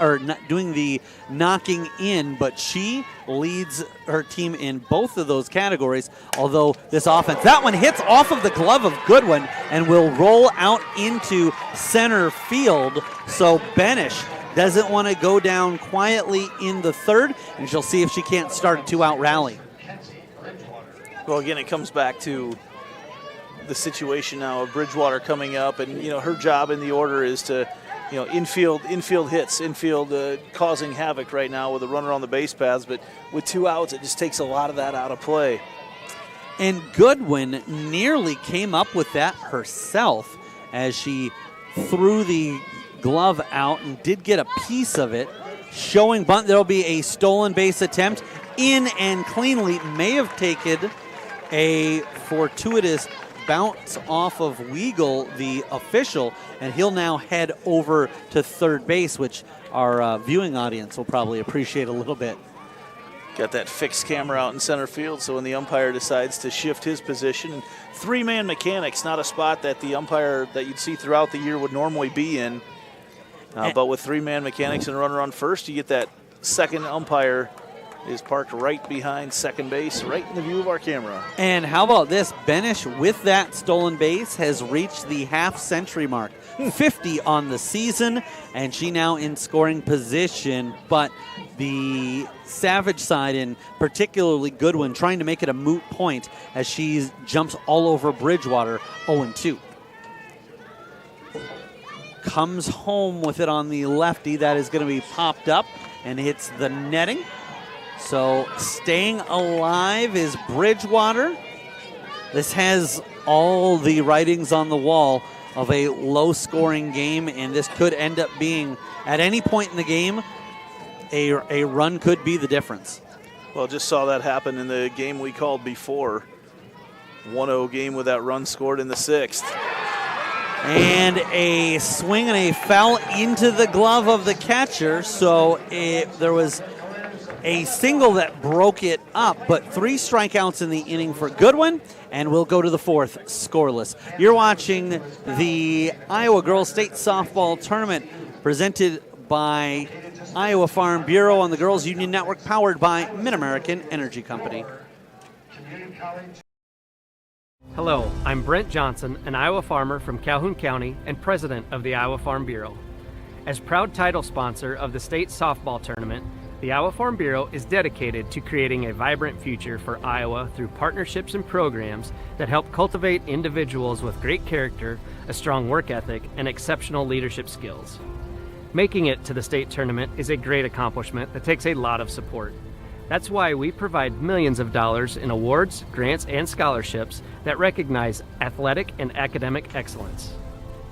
doing the knocking in, but she leads her team in both of those categories. Although this offense, that one hits off of the glove of Goodwin and will roll out into center field. So Benish doesn't want to go down quietly in the third, and she'll see if she can't start a 2-out rally. Well, again, it comes back to the situation now of Bridgewater coming up, and her job in the order is to, infield hits, causing havoc right now with a runner on the base paths. But with 2 outs, it just takes a lot of that out of play. And Goodwin nearly came up with that herself as she threw the glove out and did get a piece of it. Showing bunt, there'll be a stolen base attempt in and cleanly. May have taken a fortuitous bounce off of Weigel, the official, and he'll now head over to third base, which our viewing audience will probably appreciate a little bit. Got that fixed camera out in center field, so when the umpire decides to shift his position, and three-man mechanics, not a spot that the umpire that you'd see throughout the year would normally be in. But with three-man mechanics and a runner on first, you get that second umpire is parked right behind second base, right in the view of our camera. And how about this? Benish, with that stolen base, has reached the half-century mark. 50 on the season, and she now in scoring position. But the Savage side, and particularly Goodwin, trying to make it a moot point as she jumps all over Bridgewater, 0-2. Comes home with it on the lefty. That is going to be popped up and hits the netting. So staying alive is Bridgewater. This has all the writings on the wall of a low-scoring game, and this could end up being, at any point in the game, a run could be the difference. Well, just saw that happen in the game we called before. 1-0 game with that run scored in the sixth. And a swing and a foul into the glove of the catcher, so there was a single that broke it up, but 3 strikeouts in the inning for Goodwin, and we'll go to the fourth, scoreless. You're watching the Iowa Girls State Softball Tournament presented by Iowa Farm Bureau on the Girls Union Network, powered by Mid-American Energy Company. Hello, I'm Brent Johnson, an Iowa farmer from Calhoun County and president of the Iowa Farm Bureau. As proud title sponsor of the state softball tournament, the Iowa Farm Bureau is dedicated to creating a vibrant future for Iowa through partnerships and programs that help cultivate individuals with great character, a strong work ethic, and exceptional leadership skills. Making it to the state tournament is a great accomplishment that takes a lot of support. That's why we provide millions of dollars in awards, grants, and scholarships that recognize athletic and academic excellence.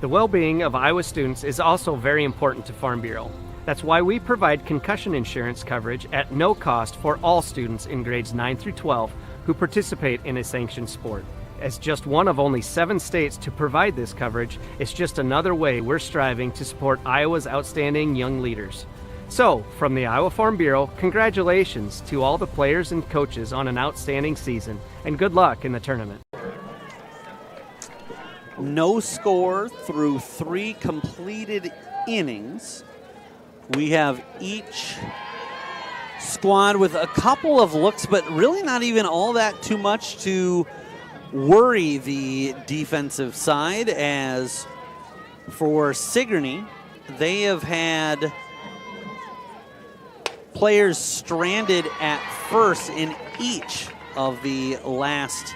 The well-being of Iowa students is also very important to Farm Bureau. That's why we provide concussion insurance coverage at no cost for all students in grades 9 through 12 who participate in a sanctioned sport. As just one of only 7 states to provide this coverage, it's just another way we're striving to support Iowa's outstanding young leaders. So, from the Iowa Farm Bureau, congratulations to all the players and coaches on an outstanding season, and good luck in the tournament. No score through 3 completed innings. We have each squad with a couple of looks, but really not even all that too much to worry the defensive side. As for Sigourney, they have had players stranded at first in each of the last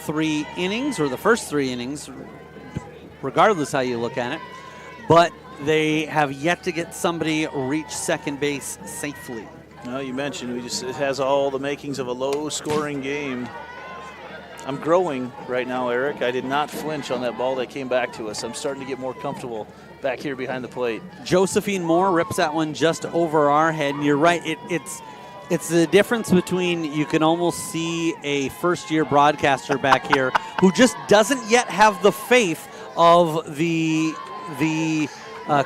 3 innings, or the first 3 innings, regardless how you look at it. But they have yet to get somebody reach second base safely. Well, you mentioned it has all the makings of a low-scoring game. I'm growing right now, Eric. I did not flinch on that ball that came back to us. I'm starting to get more comfortable back here behind the plate. Josephine Moore rips that one just over our head, and you're right. It's the difference between, you can almost see a first-year broadcaster back here who just doesn't yet have the faith of the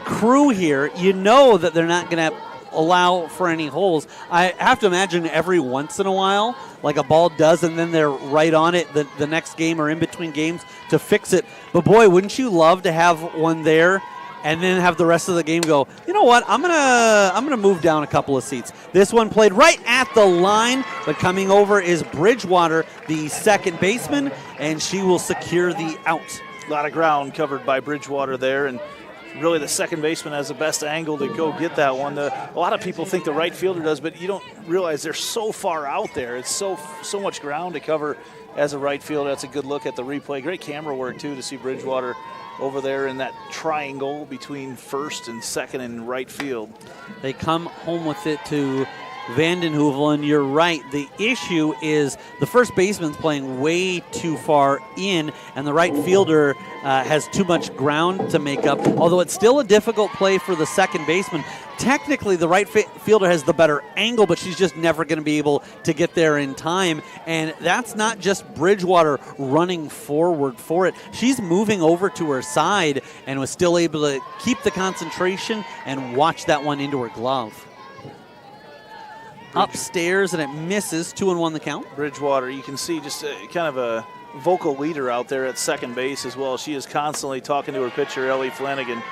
crew here. You know that they're not going to allow for any holes. I have to imagine every once in a while, like a ball does, and then they're right on it the next game or in between games to fix it. But boy, wouldn't you love to have one there and then have the rest of the game go, you know what, I'm gonna move down a couple of seats. This one played right at the line, but coming over is Bridgewater, the second baseman, and she will secure the out. A lot of ground covered by Bridgewater there, and really the second baseman has the best angle to go get that one. A lot of people think the right fielder does, but you don't realize they're so far out there. It's so much ground to cover as a right fielder. That's a good look at the replay. Great camera work, too, to see Bridgewater over there in that triangle between first and second and right field. They come home with it to Vanden Heuvel, and you're right. The issue is the first baseman's playing way too far in, and the right fielder has too much ground to make up. Although it's still a difficult play for the second baseman. Technically, the right fielder has the better angle, but she's just never going to be able to get there in time. And that's not just Bridgewater running forward for it. She's moving over to her side and was still able to keep the concentration and watch that one into her glove. Upstairs, and it misses. 2-1 the count. Bridgewater, you can see just kind of a vocal leader out there at second base as well. She is constantly talking to her pitcher, Ellie Flanagan.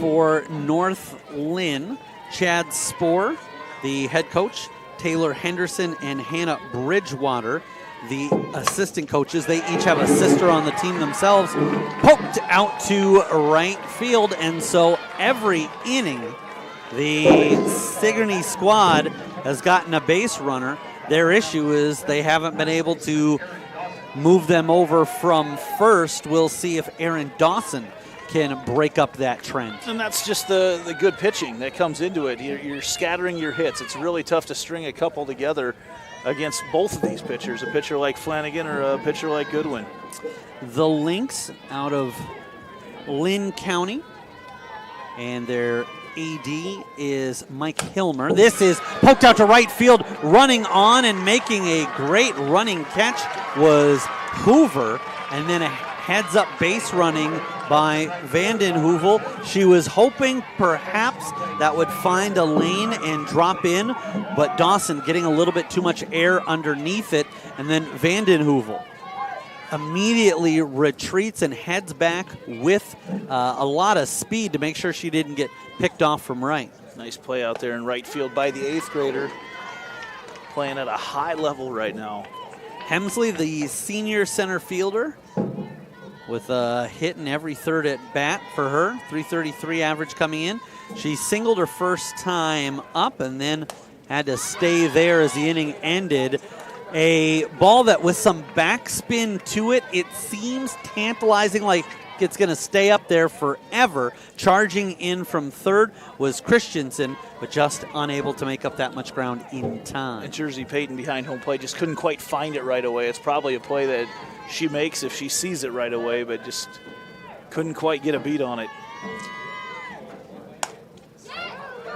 For North Linn, Chad Spohr, the head coach, Taylor Henderson and Hannah Bridgewater, the assistant coaches. They each have a sister on the team themselves, poked out to right field, and so every inning the Sigourney squad has gotten a base runner. Their issue is they haven't been able to move them over from first. We'll see if Aaron Dawson can break up that trend. And that's just the good pitching that comes into it. You're scattering your hits. It's really tough to string a couple together against both of these pitchers, a pitcher like Flanagan or a pitcher like Goodwin. The Lynx out of Linn County, and their AD is Mike Hilmer. This is poked out to right field. Running on and making a great running catch was Hoover, and then a heads-up base running by Vanden Heuvel. She was hoping perhaps that would find a lane and drop in, but Dawson getting a little bit too much air underneath it, and then Vanden Heuvel immediately retreats and heads back with a lot of speed to make sure she didn't get picked off from right. Nice play out there in right field by the 8th grader, playing at a high level right now. Hemsley, the senior center fielder, with a hit in every third at bat for her. 333 average coming in. She singled her first time up and then had to stay there as the inning ended. A ball that with some backspin to it, it seems tantalizing, like it's going to stay up there forever. Charging in from third was Christensen, but just unable to make up that much ground in time. And Jersey Payton behind home plate just couldn't quite find it right away. It's probably a play that she makes if she sees it right away, but just couldn't quite get a beat on it.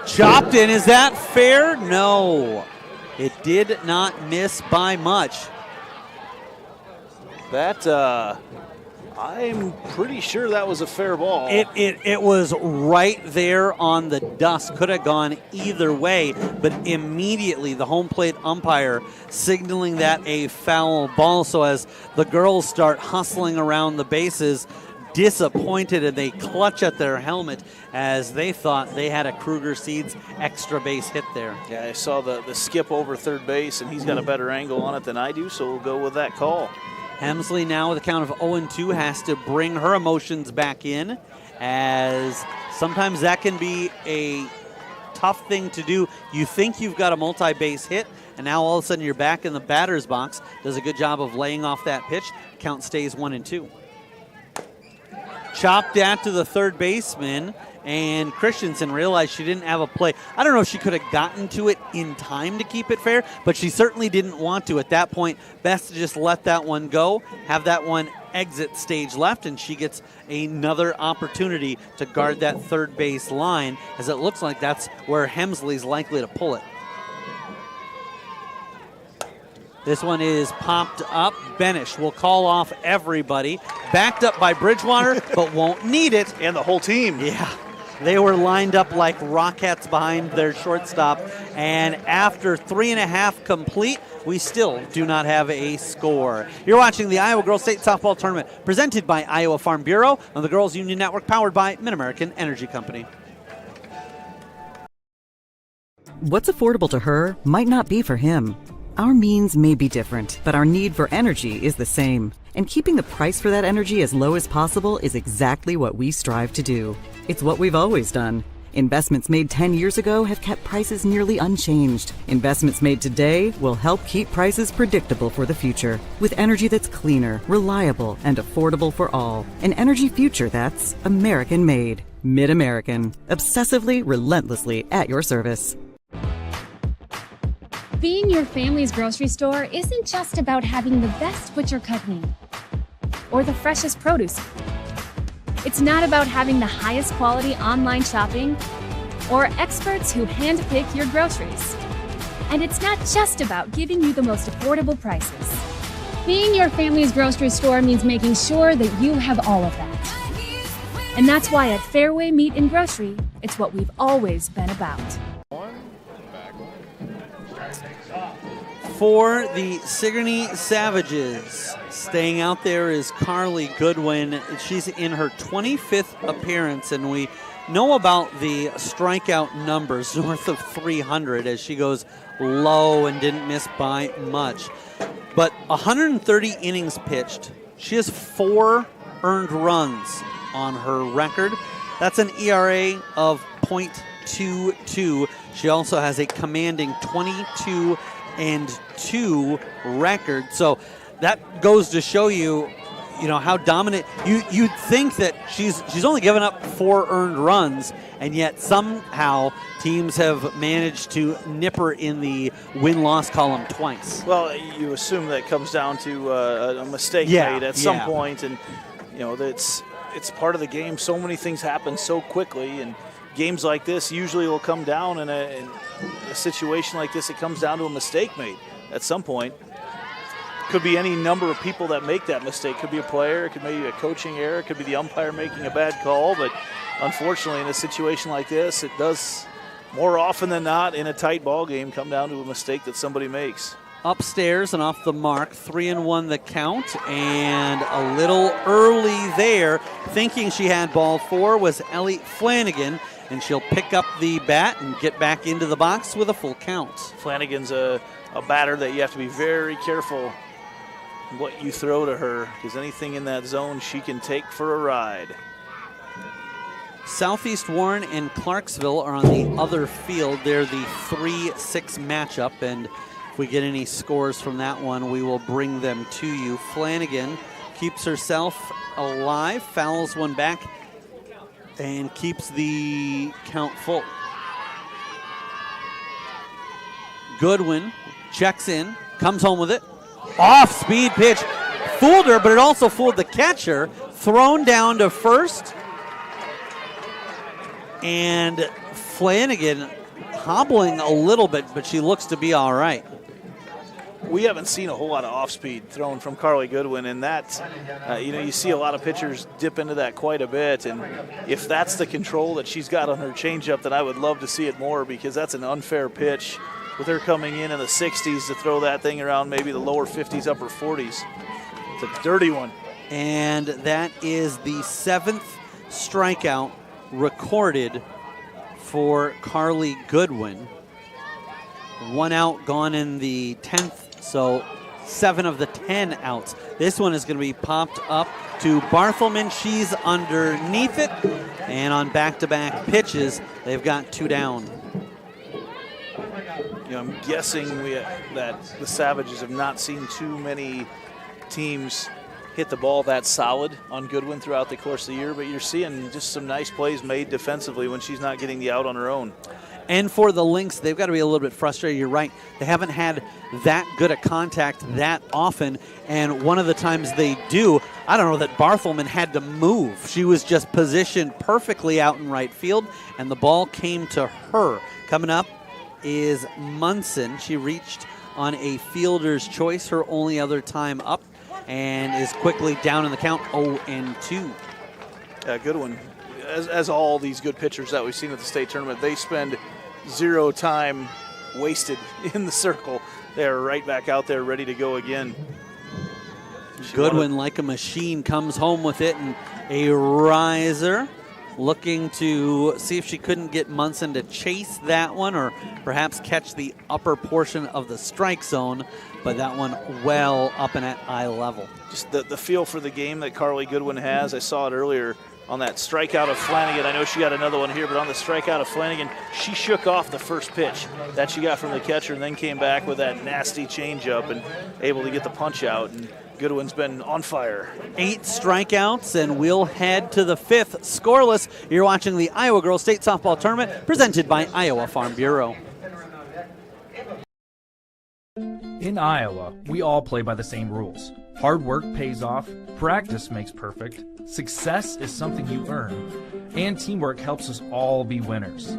Chopped in, is that fair? No. It did not miss by much. That, I'm pretty sure that was a fair ball. It was right there on the dust. Could have gone either way, but immediately the home plate umpire signaling that a foul ball. So as the girls start hustling around the bases, disappointed, and they clutch at their helmet as they thought they had a Kruger Seeds extra base hit there. Yeah, I saw the skip over third base, and he's got a better angle on it than I do, so we'll go with that call. Hemsley now with a count of 0-2 has to bring her emotions back in, as sometimes that can be a tough thing to do. You think you've got a multi-base hit, and now all of a sudden you're back in the batter's box. Does a good job of laying off that pitch. Count stays 1-2. Chopped at to the third baseman, and Christensen realized she didn't have a play. I don't know if she could have gotten to it in time to keep it fair, but she certainly didn't want to. At that point, best to just let that one go, have that one exit stage left, and she gets another opportunity to guard that third base line, as it looks like that's where Hemsley's likely to pull it. This one is popped up. Benish will call off everybody. Backed up by Bridgewater, but won't need it. And the whole team. Yeah. They were lined up like rockets behind their shortstop. And after 3.5 complete, we still do not have a score. You're watching the Iowa Girls State Softball Tournament presented by Iowa Farm Bureau on the Girls Union Network, powered by Mid-American Energy Company. What's affordable to her might not be for him. Our means may be different, but our need for energy is the same. And keeping the price for that energy as low as possible is exactly what we strive to do. It's what we've always done. Investments made 10 years ago have kept prices nearly unchanged. Investments made today will help keep prices predictable for the future, with energy that's cleaner, reliable, and affordable for all. An energy future that's American-made. Mid-American, obsessively, relentlessly at your service. Being your family's grocery store isn't just about having the best butcher cut meat or the freshest produce. It's not about having the highest quality online shopping or experts who handpick your groceries. And it's not just about giving you the most affordable prices. Being your family's grocery store means making sure that you have all of that. And that's why at Fairway Meat and Grocery, it's what we've always been about. For the Sigourney Savages, staying out there is Carly Goodwin. She's in her 25th appearance, and we know about the strikeout numbers north of 300 as she goes low and didn't miss by much. But 130 innings pitched. She has 4 earned runs on her record. That's an ERA of .22. She also has a commanding 22-2 record. So that goes to show you, how dominant. You'd think that she's only given up 4 earned runs, and yet somehow teams have managed to nip her in the win-loss column twice. Well, you assume that comes down to a mistake made at some point, and it's part of the game. So many things happen so quickly, and games like this usually will come down in a situation like this. It comes down to a mistake made at some point. Could be any number of people that make that mistake. Could be a player, it could be a coaching error, it could be the umpire making a bad call, but unfortunately in a situation like this, it does more often than not in a tight ball game come down to a mistake that somebody makes. Upstairs and off the mark, 3-1 the count, and a little early there, thinking she had ball 4, was Ellie Flanagan, and she'll pick up the bat and get back into the box with a full count. Flanagan's a batter that you have to be very careful what you throw to her, because anything in that zone she can take for a ride. Southeast Warren and Clarksville are on the other field. They're the 3-6 matchup, and if we get any scores from that one, we will bring them to you. Flanagan keeps herself alive, fouls one back, and keeps the count full. Goodwin checks in, comes home with it. Off-speed pitch. Fooled her, but it also fooled the catcher. Thrown down to first. And Flanagan hobbling a little bit, but she looks to be all right. We haven't seen a whole lot of off-speed thrown from Carly Goodwin, and that, you see a lot of pitchers dip into that quite a bit, and if that's the control that she's got on her changeup, then I would love to see it more, because that's an unfair pitch with her coming in the 60s to throw that thing around maybe the lower 50s, upper 40s. It's a dirty one. And that is the 7th strikeout recorded for Carly Goodwin. 1 out gone in the 10th, so 7 of the 10 outs. This one is going to be popped up to Barthelman. She's underneath it, and on back-to-back pitches, they've got 2 down. I'm guessing that the Savages have not seen too many teams hit the ball that solid on Goodwin throughout the course of the year, but you're seeing just some nice plays made defensively when she's not getting the out on her own. And for the Lynx, they've got to be a little bit frustrated. You're right. They haven't had that good a contact that often, and one of the times they do, I don't know that Barthelman had to move. She was just positioned perfectly out in right field, and the ball came to her. Coming up is Munson. She reached on a fielder's choice, her only other time up, and is quickly down in the count, 0-2. Goodwin, as all these good pitchers that we've seen at the state tournament, they spend 0 time wasted in the circle. They're right back out there ready to go again. Goodwin, like a machine, comes home with it, and a riser, looking to see if she couldn't get Munson to chase that one or perhaps catch the upper portion of the strike zone, but that one well up and at eye level. Just the feel for the game that Carly Goodwin has. I saw it earlier on that strikeout of Flanagan. I know she got another one here, but on the strikeout of Flanagan, she shook off the first pitch that she got from the catcher and then came back with that nasty changeup and able to get the punch out. And Goodwin's been on fire. 8 strikeouts, and we'll head to the 5th scoreless. You're watching the Iowa Girls State Softball Tournament presented by Iowa Farm Bureau. In Iowa, we all play by the same rules. Hard work pays off, practice makes perfect, success is something you earn, and teamwork helps us all be winners.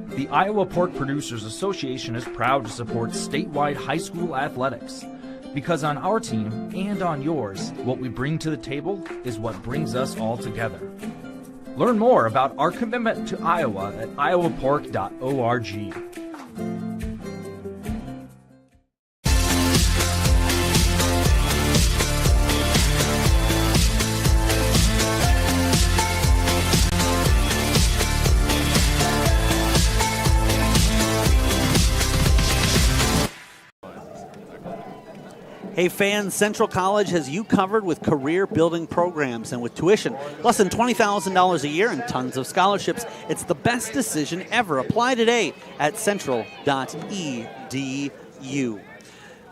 The Iowa Pork Producers Association is proud to support statewide high school athletics. Because on our team and on yours, what we bring to the table is what brings us all together. Learn more about our commitment to Iowa at iowapork.org. Hey fans, Central College has you covered with career building programs, and with tuition less than $20,000 a year and tons of scholarships, it's the best decision ever. Apply today at central.edu.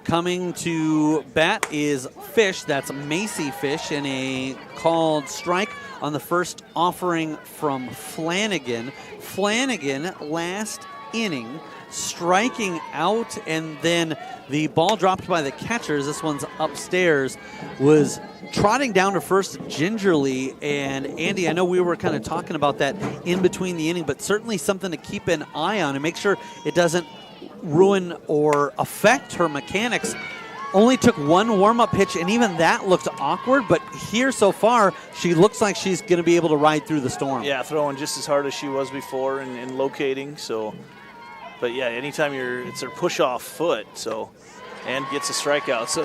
Coming to bat is Fish, that's Macy Fish, in a called strike on the first offering from Flanagan. Flanagan last inning striking out, and then the ball dropped by the catchers. This one's upstairs. Was trotting down to first gingerly, and Andy, I know we were kind of talking about that in between the inning, but certainly something to keep an eye on and make sure it doesn't ruin or affect her mechanics. Only took one warm-up pitch, and even that looked awkward, but here so far, she looks like she's going to be able to ride through the storm. Yeah, throwing just as hard as she was before and locating, so... But yeah, anytime it's her push-off foot, so, and gets a strikeout, so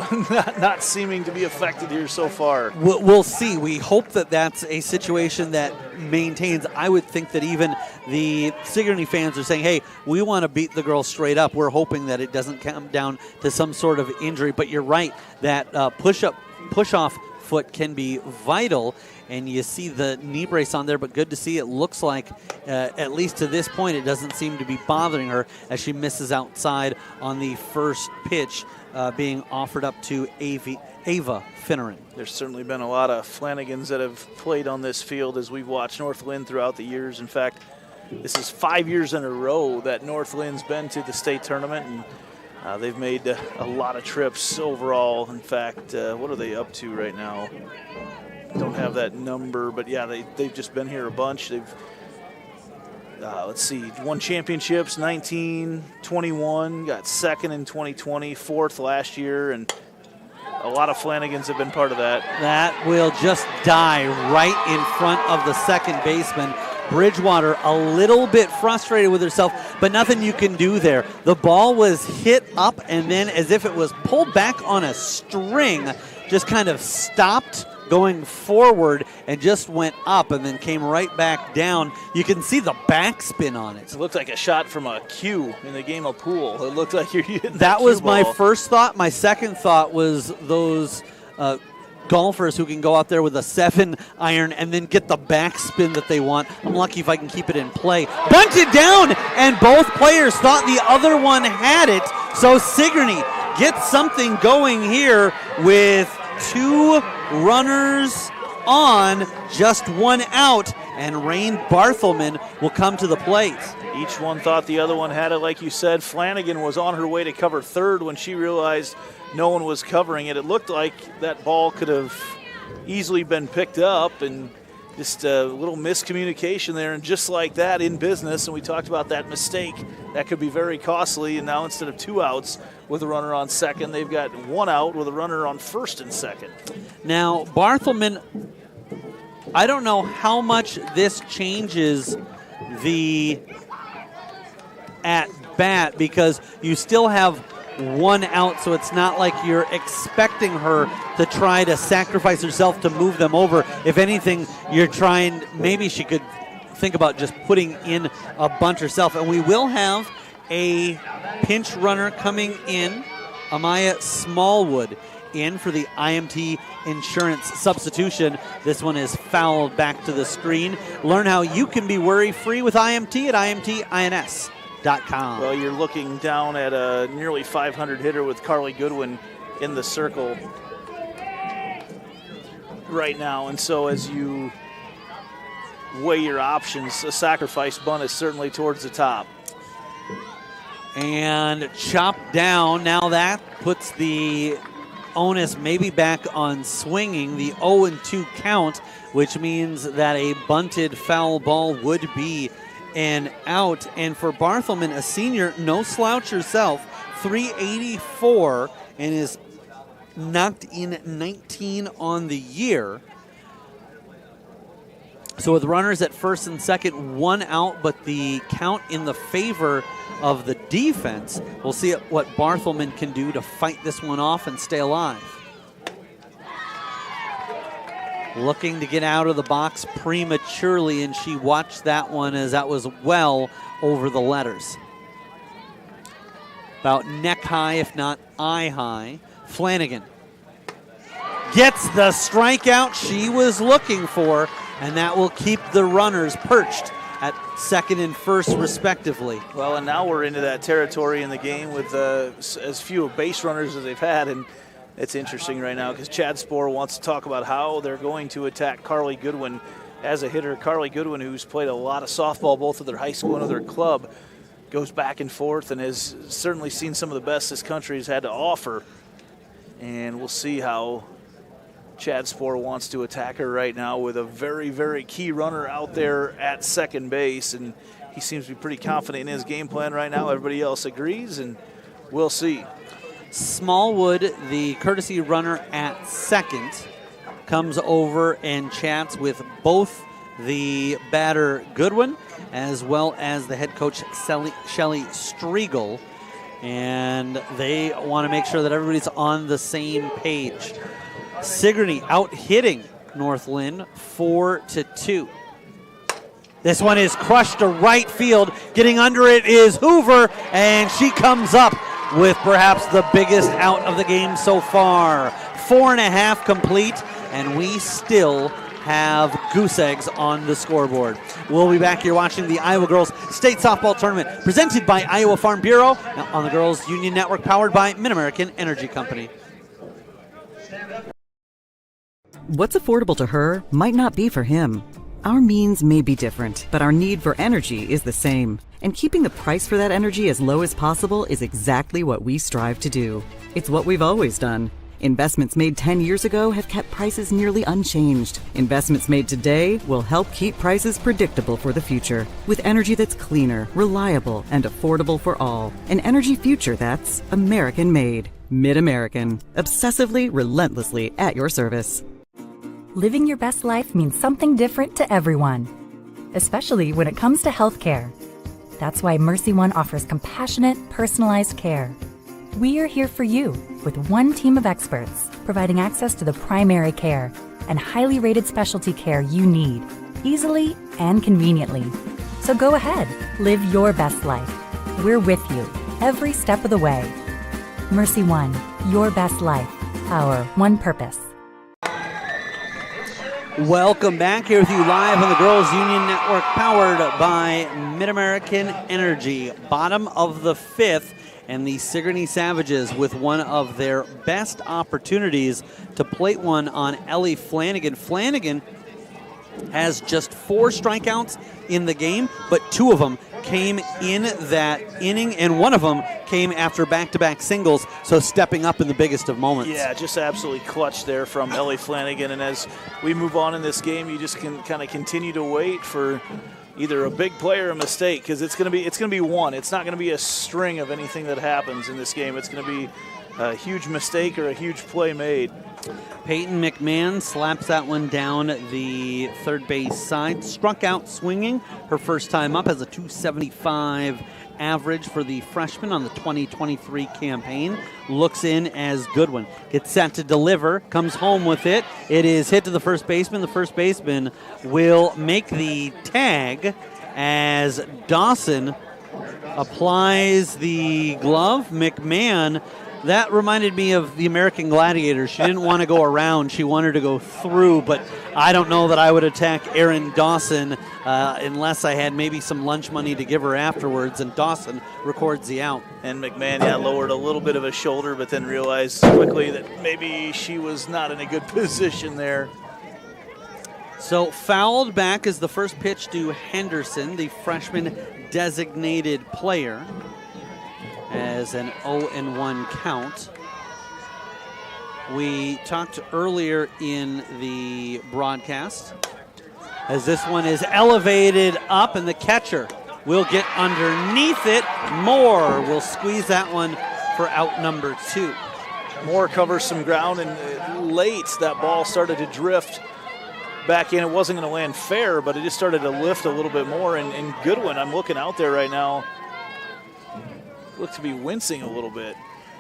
not seeming to be affected here so far. We'll see. We hope that that's a situation that maintains. I would think that even the Sigourney fans are saying, hey, we want to beat the girl straight up. We're hoping that it doesn't come down to some sort of injury. But you're right, that push-off foot can be vital. And you see the knee brace on there, but good to see. It looks like, at least to this point, it doesn't seem to be bothering her as she misses outside on the first pitch being offered up to Ava Finneran. There's certainly been a lot of Flanagans that have played on this field as we've watched North Linn throughout the years. In fact, this is 5 years in a row that North Linn's been to the state tournament, and they've made a lot of trips overall. In fact, what are they up to right now? Don't have that number, but yeah, they've just been here a bunch. They've, let's see, won championships 19, 21, got second in 2020, fourth last year, and a lot of Flanagans have been part of that. That will just die right in front of the second baseman. Bridgewater a little bit frustrated with herself, but nothing you can do there. The ball was hit up, and then as if it was pulled back on a string, just kind of stopped going forward and just went up and then came right back down. You can see the backspin on it. It looked like a shot from a cue in the game of pool. It looked like you're hitting that was my first thought. My second thought was those golfers who can go out there with a 7-iron and then get the backspin that they want. I'm lucky if I can keep it in play. Bunted down, and both players thought the other one had it. So Sigourney gets something going here with 2 runners on, just 1 out, and Rain Barthelman will come to the plate. Each one thought the other one had it, like you said. Flanagan was on her way to cover third when she realized no one was covering it. It looked like that ball could have easily been picked up, and just a little miscommunication there, and just like that in business, and we talked about that mistake, that could be very costly, and now instead of 2 outs with a runner on second, they've got 1 out with a runner on first and second. Now, Barthelman, I don't know how much this changes the at-bat, because you still have 1 out, so it's not like you're expecting her to try to sacrifice herself to move them over. If anything, you're trying, maybe she could think about just putting in a bunt herself. And we will have a pinch runner coming in, Amaya Smallwood. in for the IMT insurance substitution. This one is fouled back to the screen. Learn how you can be worry-free with IMT at imtins.com. Well, you're looking down at a nearly 500 hitter with Carly Goodwin in the circle right now. And so as you weigh your options, a sacrifice bunt is certainly towards the top. And chopped down. Now that puts the onus maybe back on swinging. The 0-2 count, which means that a bunted foul ball would be an out. And for Barthelman, a senior, no slouch herself, 384, and is knocked in 19 on the year. So with runners at first and second, one out, but the count in the favor of the defense. We'll see what Barthelman can do to fight this one off and stay alive. Looking to get out of the box prematurely, and she watched that one as that was well over the letters. About neck high, if not eye high. Flanagan gets the strikeout she was looking for, and that will keep the runners perched at second and first, respectively. Well, and now we're into that territory in the game with as few base runners as they've had, and it's interesting right now because Chad Spohr wants to talk about how they're going to attack Carly Goodwin as a hitter. Carly Goodwin, who's played a lot of softball both at their high school and at their club, goes back and forth and has certainly seen some of the best this country has had to offer. And we'll see how Chad Spohr wants to attack her right now with a very, very key runner out there at second base. And he seems to be pretty confident in his game plan right now. Everybody else agrees, and we'll see. Smallwood, the courtesy runner at second, comes over and chats with both the batter Goodwin as well as the head coach Shelly Striegel. And they want to make sure that everybody's on the same page. Sigourney out hitting North Linn 4-2. This one is crushed to right field. Getting under it is Hoover, and she comes up with perhaps the biggest out of the game so far. 4.5 complete, and we still have goose eggs on the scoreboard. We'll be back here watching the Iowa Girls State Softball Tournament presented by Iowa Farm Bureau on the Girls Union Network, powered by Mid-American Energy Company. What's affordable to her might not be for him. Our means may be different, but our need for energy is the same. And keeping the price for that energy as low as possible is exactly what we strive to do. It's what we've always done. Investments made 10 years ago have kept prices nearly unchanged. Investments made today will help keep prices predictable for the future. With energy that's cleaner, reliable, and affordable for all. An energy future that's American-made. Mid-American. Obsessively, relentlessly at your service. Living your best life means something different to everyone, especially when it comes to healthcare. That's why Mercy One offers compassionate, personalized care. We are here for you with one team of experts, providing access to the primary care and highly rated specialty care you need, easily and conveniently. So go ahead, live your best life. We're with you every step of the way. Mercy One, your best life, our one purpose. Welcome back here with you live on the Girls Union Network, powered by Mid-American Energy. Bottom of the fifth, and the Sigourney Savages with one of their best opportunities to plate one on Ellie Flanagan. Flanagan has just 4 strikeouts in the game, but 2 of them came in that inning, and one of them came after back-to-back singles, so stepping up in the biggest of moments. Yeah, just absolutely clutch there from Ellie Flanagan, and as we move on in this game, you just can kind of continue to wait for either a big play or a mistake, because it's going to be one. It's not going to be a string of anything that happens in this game. It's going to be a huge mistake or a huge play made. Peyton McMahon slaps that one down the third base side. Struck out swinging her first time up, has a 275 average for the freshman on the 2023 campaign. Looks in as Goodwin. Gets set to deliver, comes home with it. It is hit to the first baseman. The first baseman will make the tag as Dawson applies the glove. McMahon That reminded me of the American Gladiators. She didn't want to go around. She wanted to go through, but I don't know that I would attack Erin Dawson unless I had maybe some lunch money to give her afterwards, and Dawson records the out. And McMahon, lowered a little bit of his shoulder, but then realized quickly that maybe she was not in a good position there. So fouled back is the first pitch to Henderson, the freshman designated player, as an 0-1 count. We talked earlier in the broadcast as this one is elevated up, and the catcher will get underneath it. Moore will squeeze that one for out number 2. Moore covers some ground, and late that ball started to drift back in. It wasn't going to land fair, but it just started to lift a little bit more. And Goodwin, I'm looking out there right now, looked to be wincing a little bit.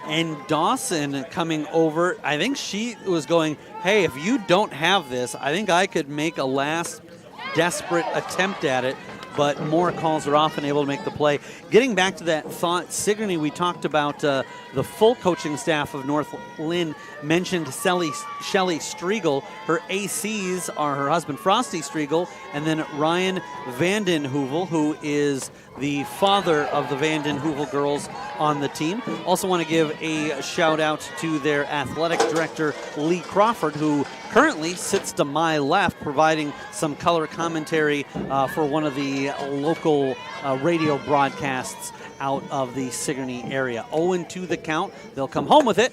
And Dawson coming over, I think she was going, hey, if you don't have this, I think I could make a last desperate attempt at it. But Moore calls her off and able to make the play. Getting back to that thought, Sigourney, we talked about the full coaching staff of North Linn, mentioned Shelly Striegel. Her ACs are her husband, Frosty Striegel, and then Ryan Vanden Heuvel, who is the father of the Vanden Heuvel girls on the team. Also want to give a shout out to their athletic director, Lee Crawford, who currently sits to my left, providing some color commentary for one of the local radio broadcasts out of the Sigourney area. 0-2 the count. They'll come home with it.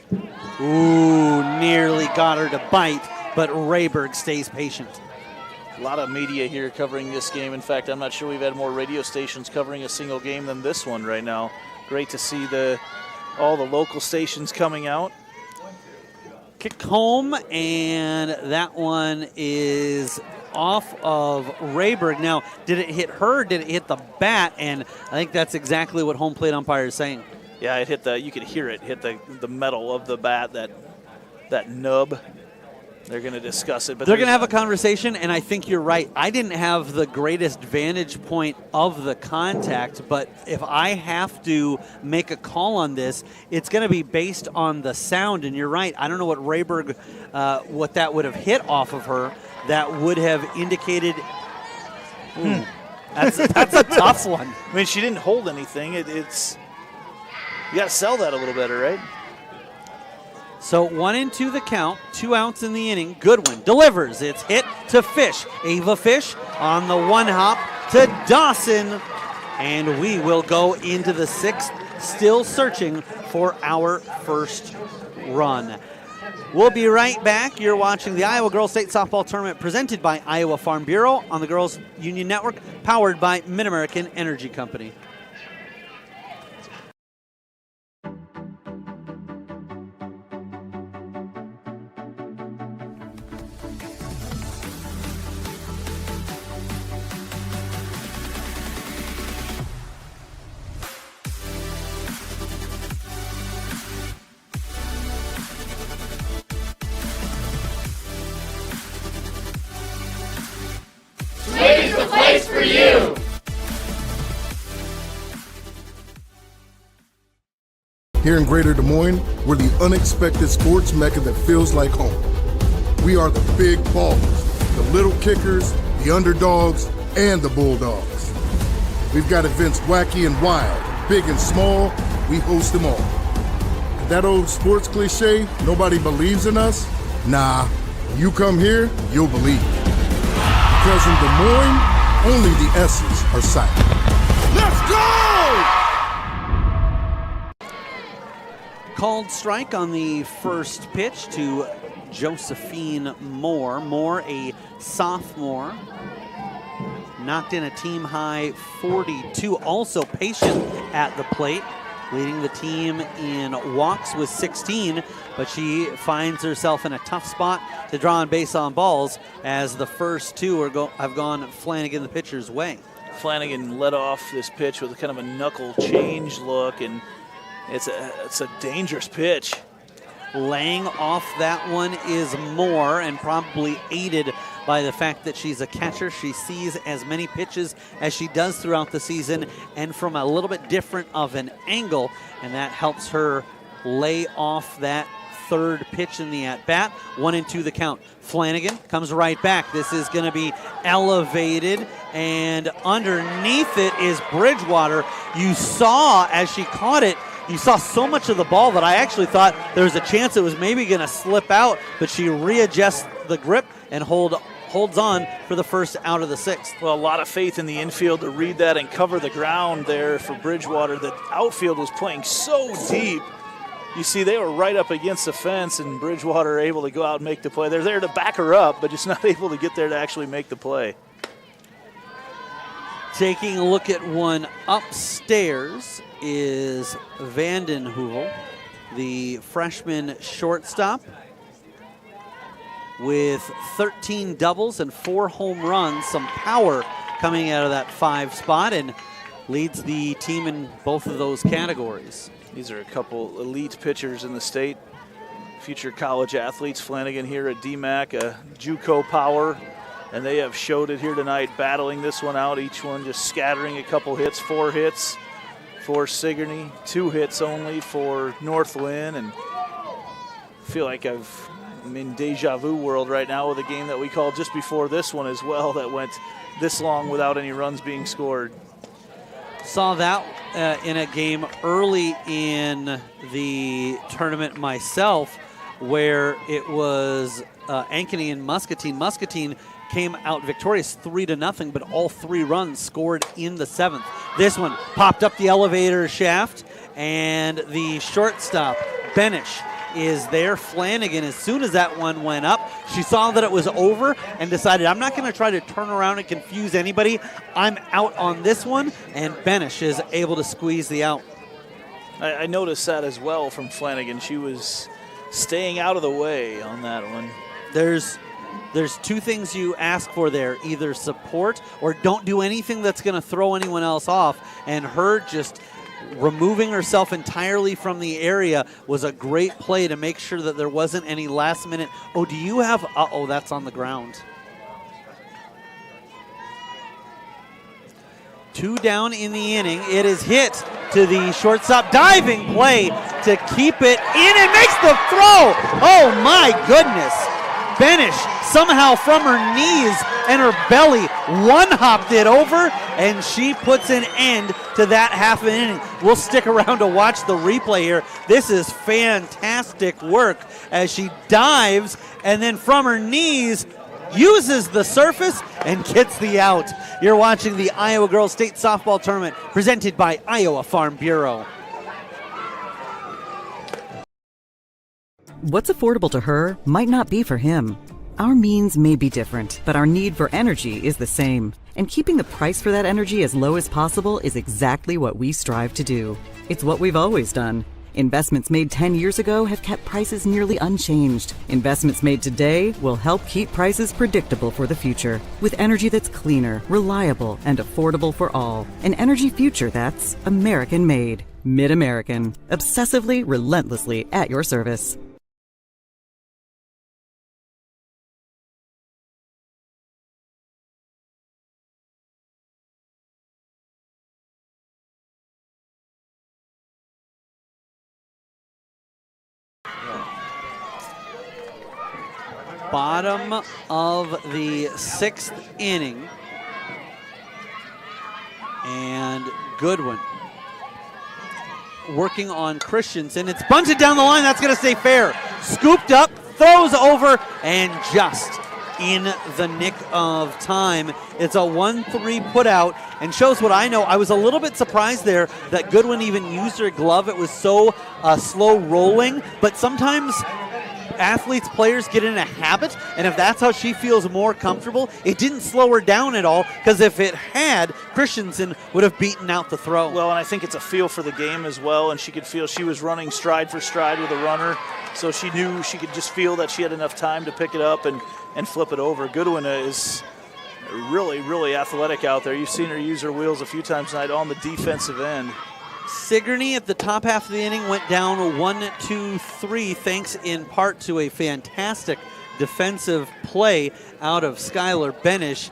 Ooh, nearly got her to bite, but Rayberg stays patient. A lot of media here covering this game. In fact, I'm not sure we've had more radio stations covering a single game than this one right now. Great to see all the local stations coming out. Kick home, and that one is off of Rayberg. Now, did it hit her? Did it hit the bat? And I think that's exactly what home plate umpire is saying. Yeah, it hit you could hear it hit the metal of the bat, that nub. They're going to discuss it. But they're going to have a conversation, and I think you're right. I didn't have the greatest vantage point of the contact, but if I have to make a call on this, it's going to be based on the sound, and you're right. I don't know what Rayberg, what that would have hit off of her that would have indicated. That's a tough one. I mean, she didn't hold anything. It's you got to sell that a little better, right? So 1-2 the count, 2 outs in the inning. Goodwin delivers. It's hit to Fish. Ava Fish on the one hop to Dawson. And we will go into the 6th, still searching for our first run. We'll be right back. You're watching the Iowa Girls State Softball Tournament presented by Iowa Farm Bureau on the Girls Union Network, powered by Mid-American Energy Company. Here in Greater Des Moines, we're the unexpected sports mecca that feels like home. We are the big ballers, the little kickers, the underdogs, and the bulldogs. We've got events wacky and wild, big and small, we host them all. That old sports cliche, nobody believes in us? Nah, when you come here, you'll believe. Because in Des Moines, only the S's are silent. Let's go! Called strike on the first pitch to Josephine Moore. Moore, a sophomore, knocked in a team-high 42. Also patient at the plate, leading the team in walks with 16, but she finds herself in a tough spot to draw on base on balls as the first two have gone Flanagan, the pitcher's way. Flanagan led off this pitch with kind of a knuckle change look, and it's a dangerous pitch. Laying off that one is Moore, and probably aided by the fact that she's a catcher. She sees as many pitches as she does throughout the season and from a little bit different of an angle, and that helps her lay off that third pitch in the at-bat. 1-2 the count. Flanagan comes right back. This is going to be elevated, and underneath it is Bridgewater. You saw as she caught it, you saw so much of the ball that I actually thought there was a chance it was maybe going to slip out, but she readjusts the grip and holds on for the first out of the sixth. Well, a lot of faith in the infield to read that and cover the ground there for Bridgewater. The outfield was playing so deep. You see, they were right up against the fence, and Bridgewater able to go out and make the play. They're there to back her up, but just not able to get there to actually make the play. Taking a look at one upstairs is Vanden Heuvel, the freshman shortstop, with 13 doubles and 4 home runs, some power coming out of that 5 spot, and leads the team in both of those categories. These are a couple elite pitchers in the state, future college athletes. Flanagan here at DMAC, a JUCO power, and they have showed it here tonight, battling this one out, each one just scattering a couple hits. 4 hits for Sigourney, 2 hits only for North Linn, and I feel like I'm in deja vu world right now with a game that we called just before this one as well that went this long without any runs being scored. Saw that in a game early in the tournament myself where it was Ankeny and Muscatine. Muscatine came out victorious 3-0, but all 3 runs scored in the 7th. This one popped up the elevator shaft, and the shortstop, Benish, is there. Flanagan, as soon as that one went up, she saw that it was over and decided, I'm not going to try to turn around and confuse anybody. I'm out on this one, and Benish is able to squeeze the out. I noticed that as well from Flanagan. She was staying out of the way on that one. There's 2 things you ask for there, either support or don't do anything that's going to throw anyone else off, and her just removing herself entirely from the area was a great play to make sure that there wasn't any last minute, oh, do you have, uh-oh, that's on the ground. 2 down in the inning. It is hit to the shortstop. Diving play to keep it in and makes the throw. Oh my goodness. Benish somehow from her knees and her belly one-hopped it over, and she puts an end to that half an inning. We'll stick around to watch the replay here. This is fantastic work as she dives and then from her knees uses the surface and gets the out. You're watching the Iowa Girls State Softball Tournament presented by Iowa Farm Bureau. What's affordable to her might not be for him. Our means may be different, but our need for energy is the same. And keeping the price for that energy as low as possible is exactly what we strive to do. It's what we've always done. Investments made 10 years ago have kept prices nearly unchanged. Investments made today will help keep prices predictable for the future. With energy that's cleaner, reliable, and affordable for all. An energy future that's American-made. Mid-American. Obsessively, relentlessly at your service. Bottom of the 6th inning. And Goodwin working on Christensen. It's bunted down the line. That's going to stay fair. Scooped up, throws over, and just in the nick of time. It's a 1-3 put out and shows what I know. I was a little bit surprised there that Goodwin even used her glove. It was so slow rolling, but sometimes athletes, players get in a habit, and if that's how she feels more comfortable, it didn't slow her down at all, because if it had, Christensen would have beaten out the throw. Well, and I think it's a feel for the game as well, and she could feel she was running stride for stride with a runner, so she knew she could just feel that she had enough time to pick it up and flip it over. Goodwin is really, really athletic out there. You've seen her use her wheels a few times tonight on the defensive end. Sigourney at the top half of the inning went down 1-2-3, thanks in part to a fantastic defensive play out of Skylar Benish.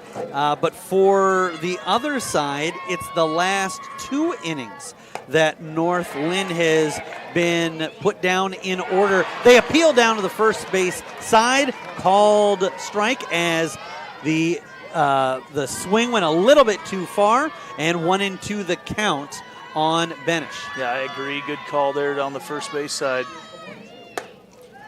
But for the other side, it's the last 2 innings that North Linn has been put down in order. They appeal down to the first base side, called strike as the swing went a little bit too far, and 1-2 the count on Benish. Yeah, I agree. Good call there down the first base side.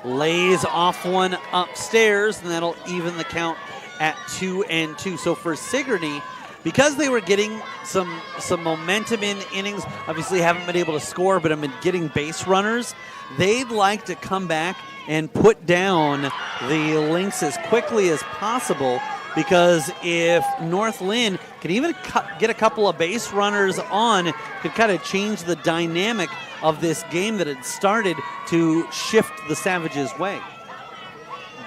Lays off one upstairs, and that'll even the count at 2-2. So for Sigourney, because they were getting some momentum in innings, obviously haven't been able to score, but have been getting base runners, they'd like to come back and put down the Lynx as quickly as possible, because if North Linn could even get a couple of base runners on, could kind of change the dynamic of this game that had started to shift the Savages' way.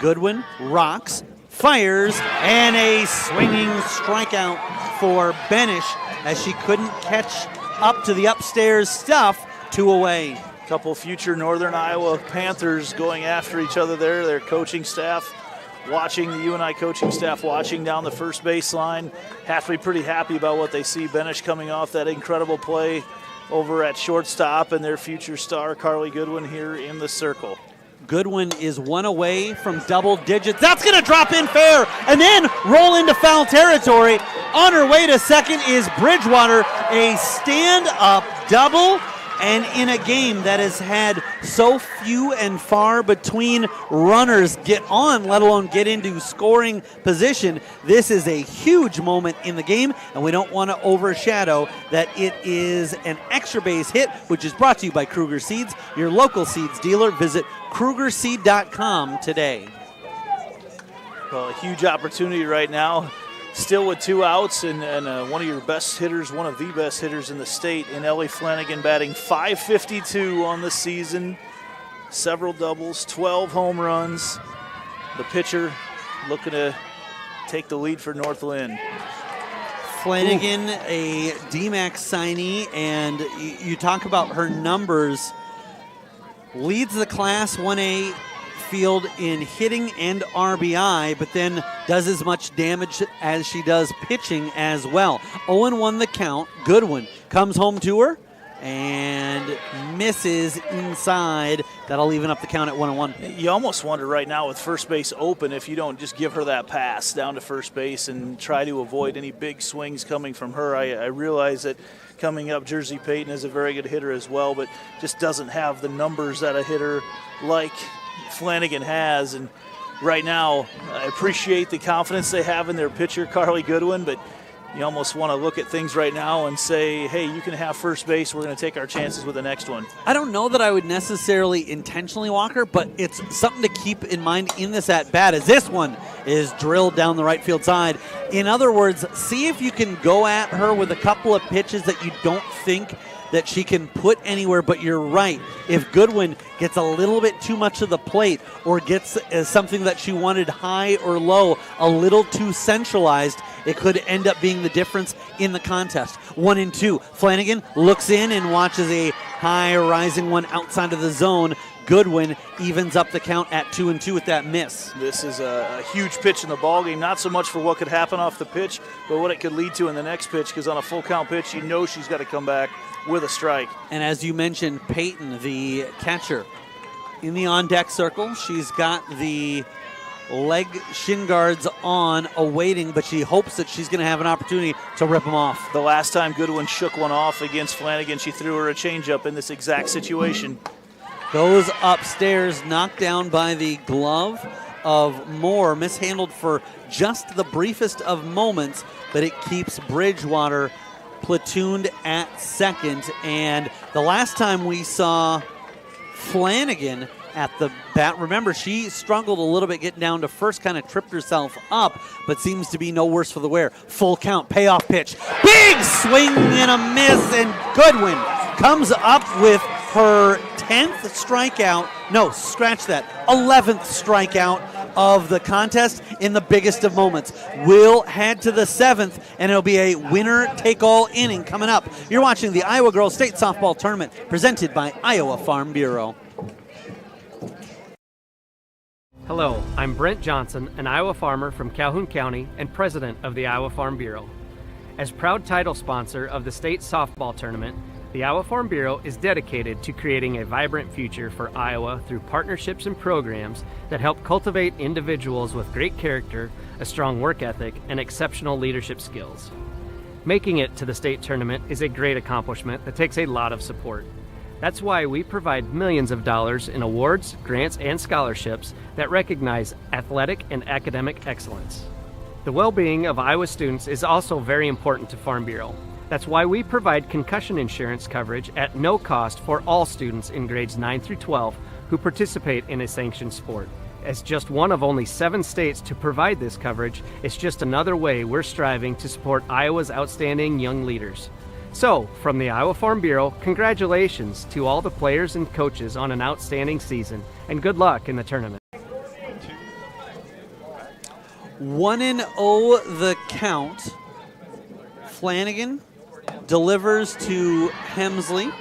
Goodwin rocks, fires, and a swinging strikeout for Benish as she couldn't catch up to the upstairs stuff. 2 away. Couple future Northern Iowa Panthers going after each other there. Their coaching staff watching, the UNI coaching staff watching down the first baseline. Have to be pretty happy about what they see. Benish coming off that incredible play over at shortstop, and their future star, Carly Goodwin, here in the circle. Goodwin is 1 away from double digits. That's going to drop in fair and then roll into foul territory. On her way to second is Bridgewater, a stand-up double. And in a game that has had so few and far between runners get on, let alone get into scoring position, this is a huge moment in the game, and we don't want to overshadow that it is an extra base hit, which is brought to you by Kruger Seeds, your local seeds dealer. Visit KrugerSeed.com today. Well, a huge opportunity right now. Still with 2 outs, and one of your best hitters, one of the best hitters in the state, in Ellie Flanagan, batting .552 on the season. Several doubles, 12 home runs. The pitcher looking to take the lead for North Linn. Flanagan, a DMAC signee, and you talk about her numbers. Leads the Class 1A field in hitting and RBI, but then does as much damage as she does pitching as well. 0-1 the count. Goodwin comes home to her and misses inside. That'll even up the count at 1-1. You almost wonder right now with first base open if you don't just give her that pass down to first base and try to avoid any big swings coming from her. I realize that coming up, Jersey Payton is a very good hitter as well, but just doesn't have the numbers that a hitter like Flanagan has. And right now, I appreciate the confidence they have in their pitcher, Carly Goodwin, but you almost want to look at things right now and say, hey, you can have first base. We're going to take our chances with the next one. I don't know that I would necessarily intentionally walk her, but it's something to keep in mind in this at-bat, as this one is drilled down the right field side. In other words, see if you can go at her with a couple of pitches that you don't think that she can put anywhere. But you're right. If Goodwin gets a little bit too much of the plate or gets something that she wanted high or low a little too centralized, it could end up being the difference in the contest. 1-2. Flanagan looks in and watches a high rising one outside of the zone. Goodwin evens up the count at 2-2 with that miss. This is a huge pitch in the ballgame, not so much for what could happen off the pitch, but what it could lead to in the next pitch, because on a full count pitch, you know she's got to come back with a strike. And as you mentioned, Payton, the catcher, in the on-deck circle. She's got the leg shin guards on, awaiting, but she hopes that she's going to have an opportunity to rip them off. The last time Goodwin shook one off against Flanagan, she threw her a changeup in this exact situation. Goes upstairs, knocked down by the glove of Moore, mishandled for just the briefest of moments, but it keeps Bridgewater platooned at second. And the last time we saw Flanagan at the bat, remember, she struggled a little bit getting down to first, kind of tripped herself up, but seems to be no worse for the wear. Full count, payoff pitch. Big swing and a miss, and Goodwin comes up with her 10th strikeout. No, scratch that. 11th strikeout of the contest in the biggest of moments. We'll head to the 7th, and it'll be a winner-take-all inning coming up. You're watching the Iowa Girls State Softball Tournament presented by Iowa Farm Bureau. Hello, I'm Brent Johnson, an Iowa farmer from Calhoun County and president of the Iowa Farm Bureau. As proud title sponsor of the state softball tournament, the Iowa Farm Bureau is dedicated to creating a vibrant future for Iowa through partnerships and programs that help cultivate individuals with great character, a strong work ethic, and exceptional leadership skills. Making it to the state tournament is a great accomplishment that takes a lot of support. That's why we provide millions of dollars in awards, grants, and scholarships that recognize athletic and academic excellence. The well-being of Iowa students is also very important to Farm Bureau. That's why we provide concussion insurance coverage at no cost for all students in grades 9 through 12 who participate in a sanctioned sport. As just one of only 7 states to provide this coverage, it's just another way we're striving to support Iowa's outstanding young leaders. So, from the Iowa Farm Bureau, congratulations to all the players and coaches on an outstanding season, and good luck in the tournament. 1-0 the count. Flanagan delivers to Hemsley,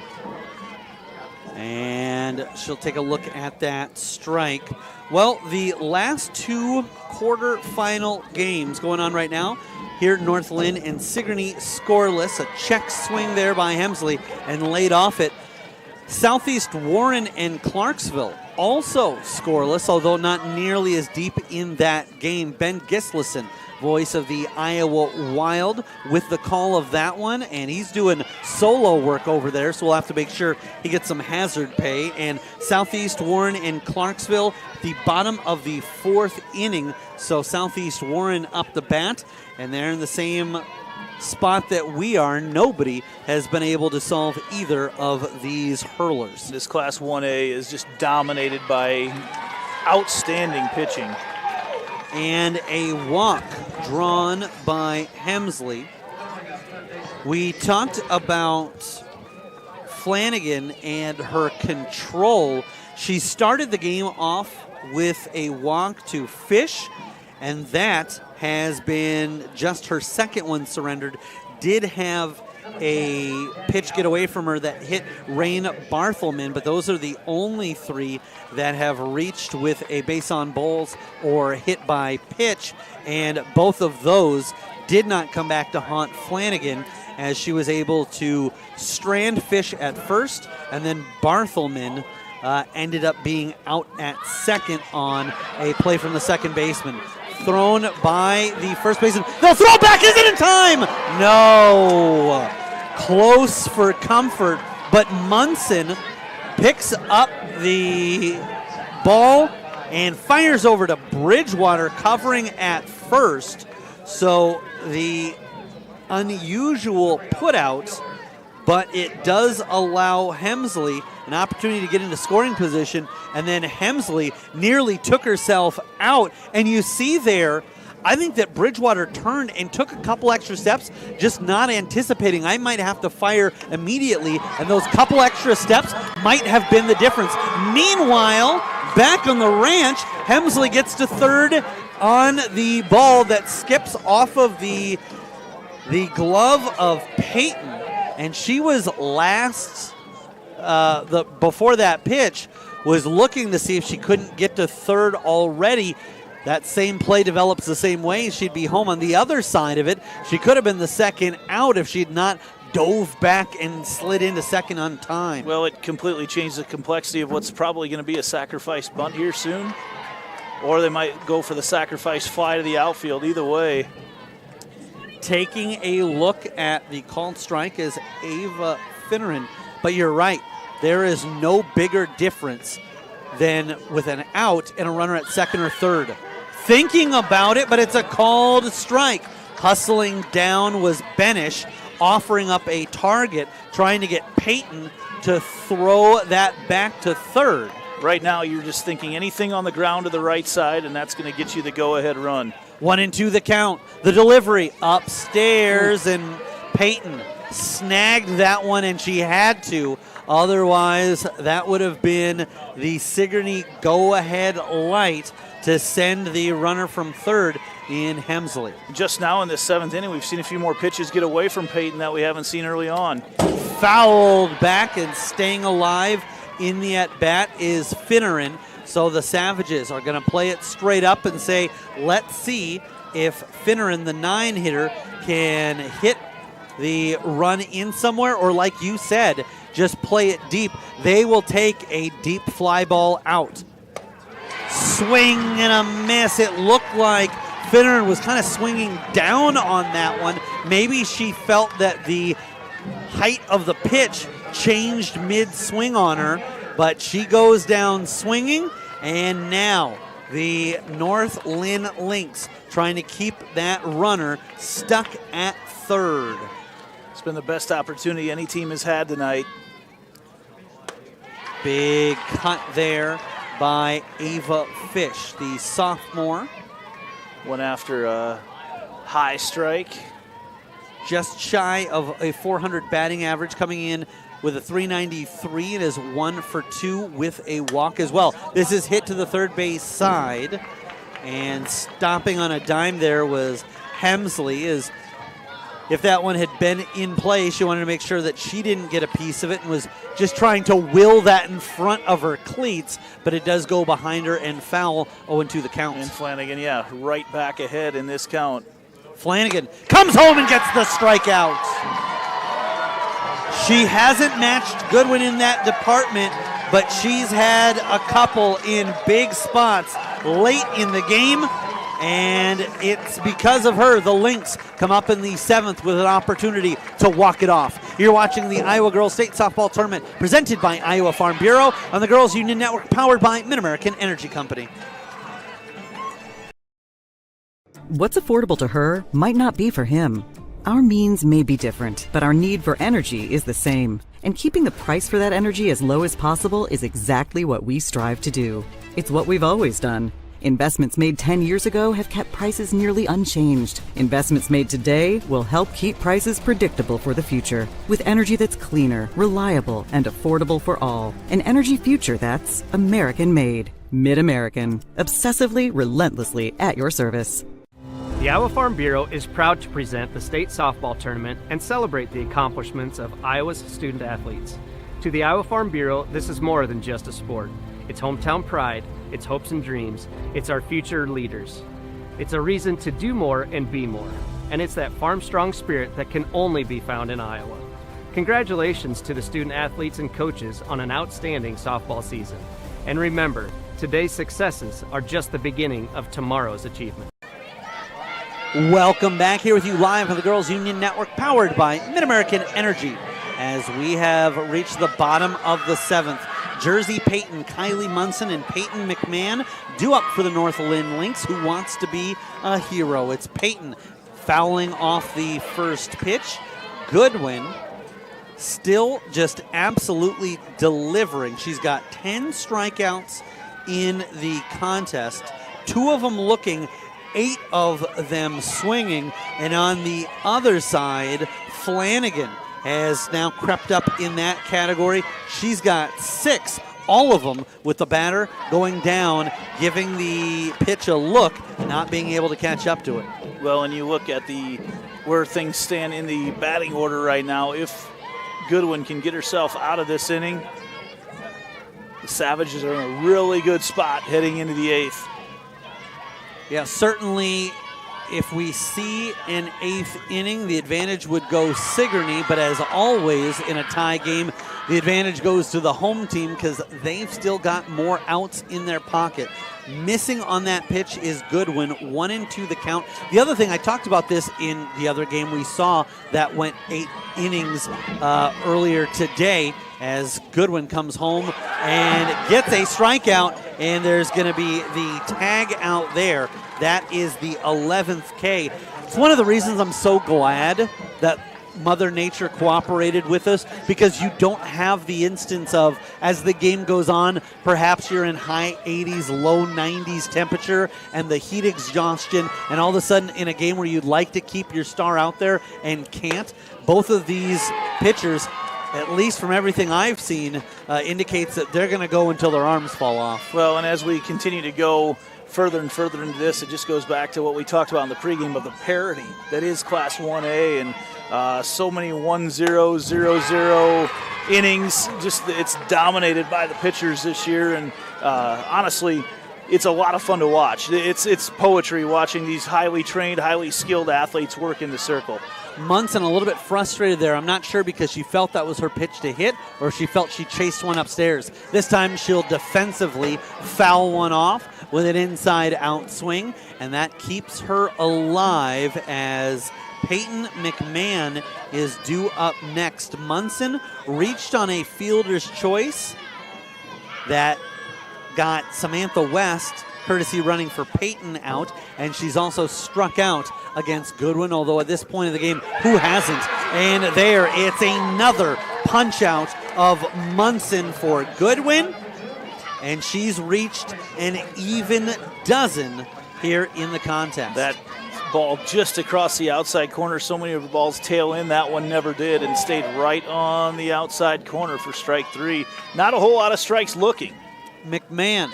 and she'll take a look at that strike. Well, the last 2 quarterfinal games going on right now here at North Linn, and Sigourney scoreless. A check swing there by Hemsley and laid off it. Southeast Warren and Clarksville also scoreless, although not nearly as deep in that game. Ben Gislason, voice of the Iowa Wild, with the call of that one, and he's doing solo work over there, so we'll have to make sure he gets some hazard pay. And Southeast Warren and Clarksville, the bottom of the 4th inning, so Southeast Warren up the bat, and they're in the same spot that we are. Nobody has been able to solve either of these hurlers. This Class 1A is just dominated by outstanding pitching. And a walk drawn by Hemsley. We talked about Flanagan and her control. She started the game off with a walk to Fish, and that has been just her second one surrendered. Did have a pitch get away from her that hit Rain Barthelman, but those are the only 3 that have reached with a base on balls or hit by pitch, and both of those did not come back to haunt Flanagan, as she was able to strand Fish at first, and then Barthelman ended up being out at second on a play from the second baseman. Thrown by the first baseman. The throw back isn't in time! No! Close for comfort, but Munson picks up the ball and fires over to Bridgewater, covering at first. So the unusual putouts, but it does allow Hemsley an opportunity to get into scoring position, and then Hemsley nearly took herself out. And you see there, I think that Bridgewater turned and took a couple extra steps, just not anticipating I might have to fire immediately, and those couple extra steps might have been the difference. Meanwhile, back on the ranch, Hemsley gets to third on the ball that skips off of the glove of Peyton, and she was last before that pitch, was looking to see if she couldn't get to third already. That same play develops the same way. She'd be home on the other side of it. She could have been the second out if she'd not dove back and slid into second on time. Well, it completely changed the complexity of what's probably going to be a sacrifice bunt here soon. Or they might go for the sacrifice fly to the outfield. Either way. Taking a look at the called strike is Ava Finneran. But you're right. There is no bigger difference than with an out and a runner at second or third. Thinking about it, but it's a called strike. Hustling down was Benish, offering up a target, trying to get Peyton to throw that back to third. Right now, you're just thinking anything on the ground to the right side, and that's going to get you the go-ahead run. 1-2 the count. The delivery upstairs, and Peyton snagged that one, and she had to. Otherwise, that would have been the Sigourney go-ahead light to send the runner from third in Hemsley. Just now in the 7th inning, we've seen a few more pitches get away from Peyton that we haven't seen early on. Fouled back and staying alive in the at-bat is Finneran. So the Savages are going to play it straight up and say, let's see if Finneran, the 9 hitter, can hit the run in somewhere, or like you said, just play it deep. They will take a deep fly ball out. Swing and a miss. It looked like Finneran was kind of swinging down on that one. Maybe she felt that the height of the pitch changed mid-swing on her, but she goes down swinging, and now the North Linn Lynx trying to keep that runner stuck at third. It's been the best opportunity any team has had tonight. Big cut there by Ava Fish, the sophomore. Went after a high strike. Just shy of a 400 batting average, coming in with a 393 and is 1 for 2 with a walk as well. This is hit to the third base side, and stopping on a dime there was Hemsley. As if that one had been in play, she wanted to make sure that she didn't get a piece of it and was just trying to will that in front of her cleats, but it does go behind her and foul. 0-2 the count. And Flanagan, yeah, right back ahead in this count. Flanagan comes home and gets the strikeout. She hasn't matched Goodwin in that department, but she's had a couple in big spots late in the game, and it's because of her the Lynx come up in the 7th with an opportunity to walk it off. You're watching the Iowa Girls State Softball Tournament presented by Iowa Farm Bureau on the Girls Union Network, powered by Mid-American Energy Company. What's affordable to her might not be for him. Our means may be different, but our need for energy is the same. And keeping the price for that energy as low as possible is exactly what we strive to do. It's what we've always done. Investments made 10 years ago have kept prices nearly unchanged. Investments made today will help keep prices predictable for the future. With energy that's cleaner, reliable, and affordable for all. An energy future that's American-made. Mid-American. Obsessively, relentlessly at your service. The Iowa Farm Bureau is proud to present the state softball tournament and celebrate the accomplishments of Iowa's student athletes. To the Iowa Farm Bureau, this is more than just a sport. It's hometown pride, it's hopes and dreams, it's our future leaders. It's a reason to do more and be more. And it's that farm strong spirit that can only be found in Iowa. Congratulations to the student athletes and coaches on an outstanding softball season. And remember, today's successes are just the beginning of tomorrow's achievement. Welcome back here with you live on the Girls Union Network, powered by Mid-American Energy, as we have reached the bottom of the 7th. Jersey Peyton, Kylie Munson, and Peyton McMahon due up for the North Linn Lynx, who wants to be a hero. It's Peyton fouling off the first pitch. Goodwin still just absolutely delivering. She's got 10 strikeouts in the contest, 2 of them looking, 8 of them swinging, and on the other side, Flanagan has now crept up in that category. She's got 6, all of them with the batter going down, giving the pitch a look, not being able to catch up to it. Well, and you look at where things stand in the batting order right now. If Goodwin can get herself out of this inning, the Savages are in a really good spot heading into the 8th. Yeah, certainly if we see an 8th inning, the advantage would go Sigourney, but as always in a tie game, the advantage goes to the home team because they've still got more outs in their pocket. Missing on that pitch is Goodwin, 1-2 the count. The other thing, I talked about this in the other game we saw that went 8 innings earlier today, as Goodwin comes home and gets a strikeout, and there's going to be the tag out there. That is the 11th K. It's one of the reasons I'm so glad that Mother Nature cooperated with us, because you don't have the instance of, as the game goes on, perhaps you're in high 80s, low 90s temperature and the heat exhaustion, and all of a sudden in a game where you'd like to keep your star out there and can't. Both of these pitchers, at least from everything I've seen, indicates that they're going to go until their arms fall off. Well, and as we continue to go further and further into this, it just goes back to what we talked about in the pregame of the parity that is Class 1A, and So many 1-0, 0-0 innings. Just it's dominated by the pitchers this year, and honestly, it's a lot of fun to watch. It's poetry watching these highly trained, highly skilled athletes work in the circle. Munson a little bit frustrated there. I'm not sure because she felt that was her pitch to hit or she felt she chased one upstairs. This time she'll defensively foul one off with an inside-out swing, and that keeps her alive as Peyton McMahon is due up next. Munson reached on a fielder's choice that got Samantha West, courtesy running for Peyton, out, and she's also struck out against Goodwin, although at this point of the game, who hasn't? And there, it's another punch-out of Munson for Goodwin, and she's reached an even dozen here in the contest. That ball just across the outside corner. So many of the balls tail in. That one never did and stayed right on the outside corner for strike 3. Not a whole lot of strikes looking. McMahon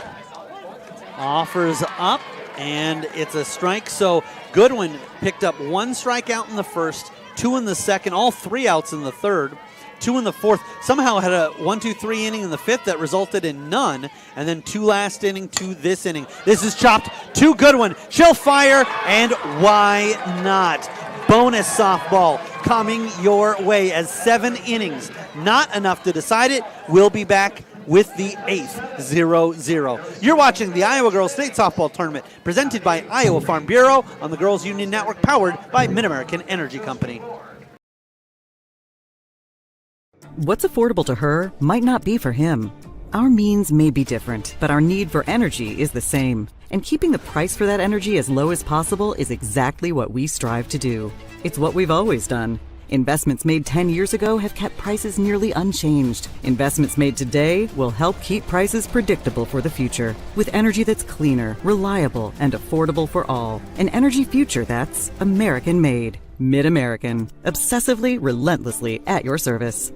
offers up, and it's a strike. So Goodwin picked up 1 strikeout in the first, 2 in the second, all 3 outs in the third, 2 in the fourth. Somehow had a 1-2-3 inning in the fifth that resulted in none, and then 2 last inning, 2 this inning. This is chopped to Goodwin. She'll fire, and why not? Bonus softball coming your way as 7 innings. Not enough to decide it. We'll be back with the 8th, 0-0. You're watching the Iowa Girls State Softball Tournament presented by Iowa Farm Bureau on the Girls Union Network, powered by Mid-American Energy Company. What's affordable to her might not be for him. Our means may be different, but our need for energy is the same. And keeping the price for that energy as low as possible is exactly what we strive to do. It's what we've always done. Investments made 10 years ago have kept prices nearly unchanged. Investments made today will help keep prices predictable for the future. With energy that's cleaner, reliable, and affordable for all. An energy future that's American-made. Mid-American. Obsessively, relentlessly at your service.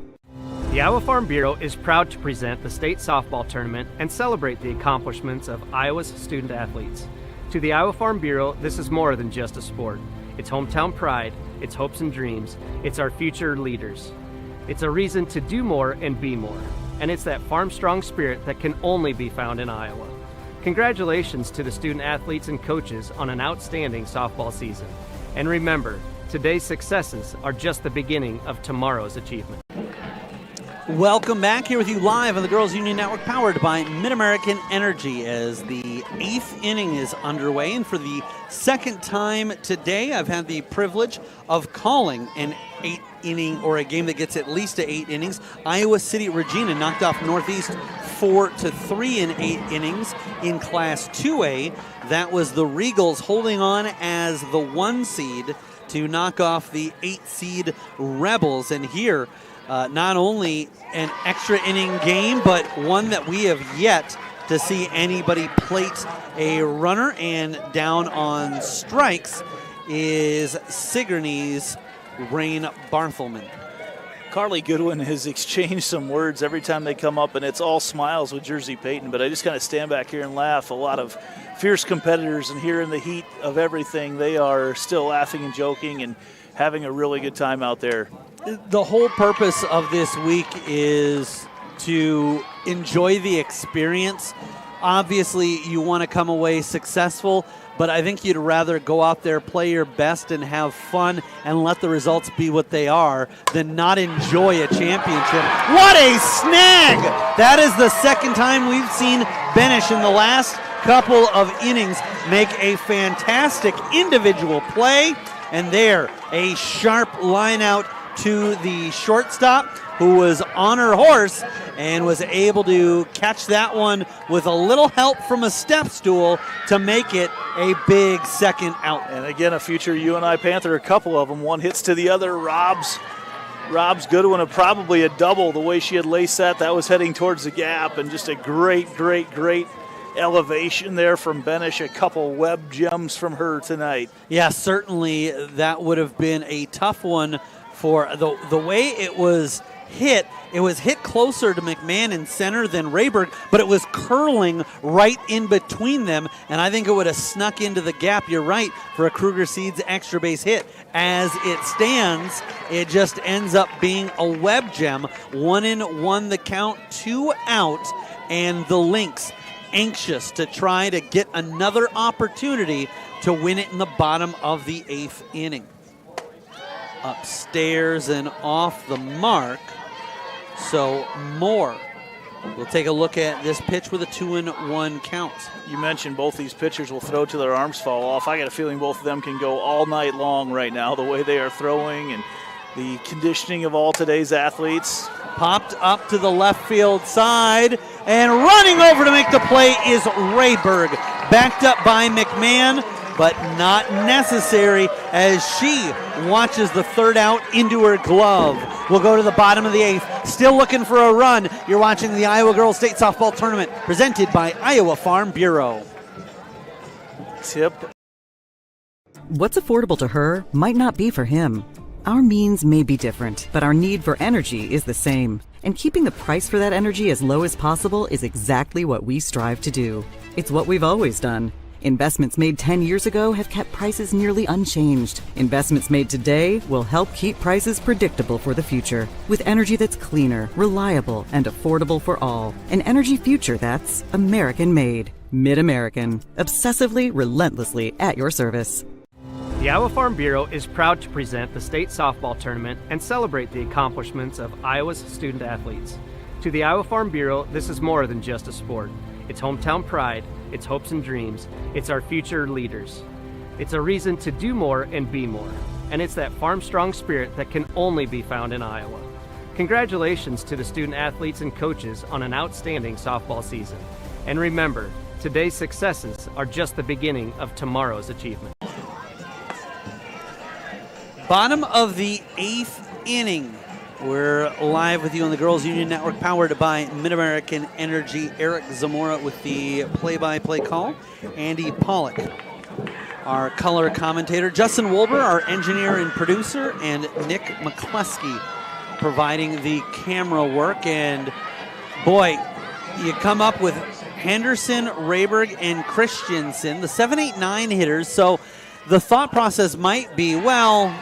The Iowa Farm Bureau is proud to present the state softball tournament and celebrate the accomplishments of Iowa's student athletes. To the Iowa Farm Bureau, this is more than just a sport. It's hometown pride, it's hopes and dreams, it's our future leaders. It's a reason to do more and be more. And it's that farm-strong spirit that can only be found in Iowa. Congratulations to the student athletes and coaches on an outstanding softball season. And remember, today's successes are just the beginning of tomorrow's achievement. Welcome back, here with you live on the Girls Union Network, powered by Mid-American Energy, as the 8th inning is underway. And for the second time today, I've had the privilege of calling an 8-inning, or a game that gets at least to 8 innings. Iowa City Regina knocked off Northeast 4-3 in 8 innings in Class 2A. That was the Regals holding on as the 1 seed to knock off the 8 seed Rebels. And here, not only an extra inning game, but one that we have yet to see anybody plate a runner. And down on strikes is Sigourney's Rain Barthelman. Carly Goodwin has exchanged some words every time they come up, and it's all smiles with Jersey Peyton. But I just kind of stand back here and laugh. A lot of fierce competitors, and here in the heat of everything, they are still laughing and joking and having a really good time out there. The whole purpose of this week is to enjoy the experience. Obviously, you want to come away successful, but I think you'd rather go out there, play your best, and have fun and let the results be what they are than not enjoy a championship. What a snag! That is the second time we've seen Benish in the last couple of innings make a fantastic individual play. And there, a sharp line out to the shortstop, who was on her horse and was able to catch that one with a little help from a step stool to make it a big second out. And again, a future UNI Panther, a couple of them. One hits to the other. Rob's Goodwin, probably a double the way she had laced that. That was heading towards the gap, and just a great elevation there from Benish. A couple web gems from her tonight. Yeah, certainly that would have been a tough one for the way it was hit. It was hit closer to McMahon in center than Rayberg, but it was curling right in between them, and I think it would have snuck into the gap. You're right, for a Kruger Seeds extra base hit. As it stands, it just ends up being a web gem. 1-1 the count, 2 out, and the Lynx anxious to try to get another opportunity to win it in the bottom of the 8th inning. Upstairs and off the mark. So Moore will take a look at this pitch with a 2-1 count. You mentioned both these pitchers will throw till their arms fall off. I got a feeling both of them can go all night long right now, the way they are throwing and the conditioning of all today's athletes. Popped up to the left field side, and running over to make the play is Rayberg. Backed up by McMahon, but not necessary as she watches the third out into her glove. We'll go to the bottom of the 8th. Still looking for a run. You're watching the Iowa Girls State Softball Tournament presented by Iowa Farm Bureau. Tip. What's affordable to her might not be for him. Our means may be different, but our need for energy is the same. And keeping the price for that energy as low as possible is exactly what we strive to do. It's what we've always done. Investments made 10 years ago have kept prices nearly unchanged. Investments made today will help keep prices predictable for the future. With energy that's cleaner, reliable, and affordable for all. An energy future that's American-made. Mid-American. Obsessively, relentlessly at your service. The Iowa Farm Bureau is proud to present the state softball tournament and celebrate the accomplishments of Iowa's student athletes. To the Iowa Farm Bureau, this is more than just a sport. It's hometown pride, it's hopes and dreams, it's our future leaders. It's a reason to do more and be more. And it's that farm strong spirit that can only be found in Iowa. Congratulations to the student athletes and coaches on an outstanding softball season. And remember, today's successes are just the beginning of tomorrow's achievement. Bottom of the 8th inning. We're live with you on the Girls Union Network, powered by Mid-American Energy. Eric Zamora with the play-by-play call. Andy Pollock, our color commentator. Justin Wolber, our engineer and producer. And Nick McCluskey providing the camera work. And boy, you come up with Henderson, Rayberg, and Christensen, the 7, 8, 9 hitters. So the thought process might be, well,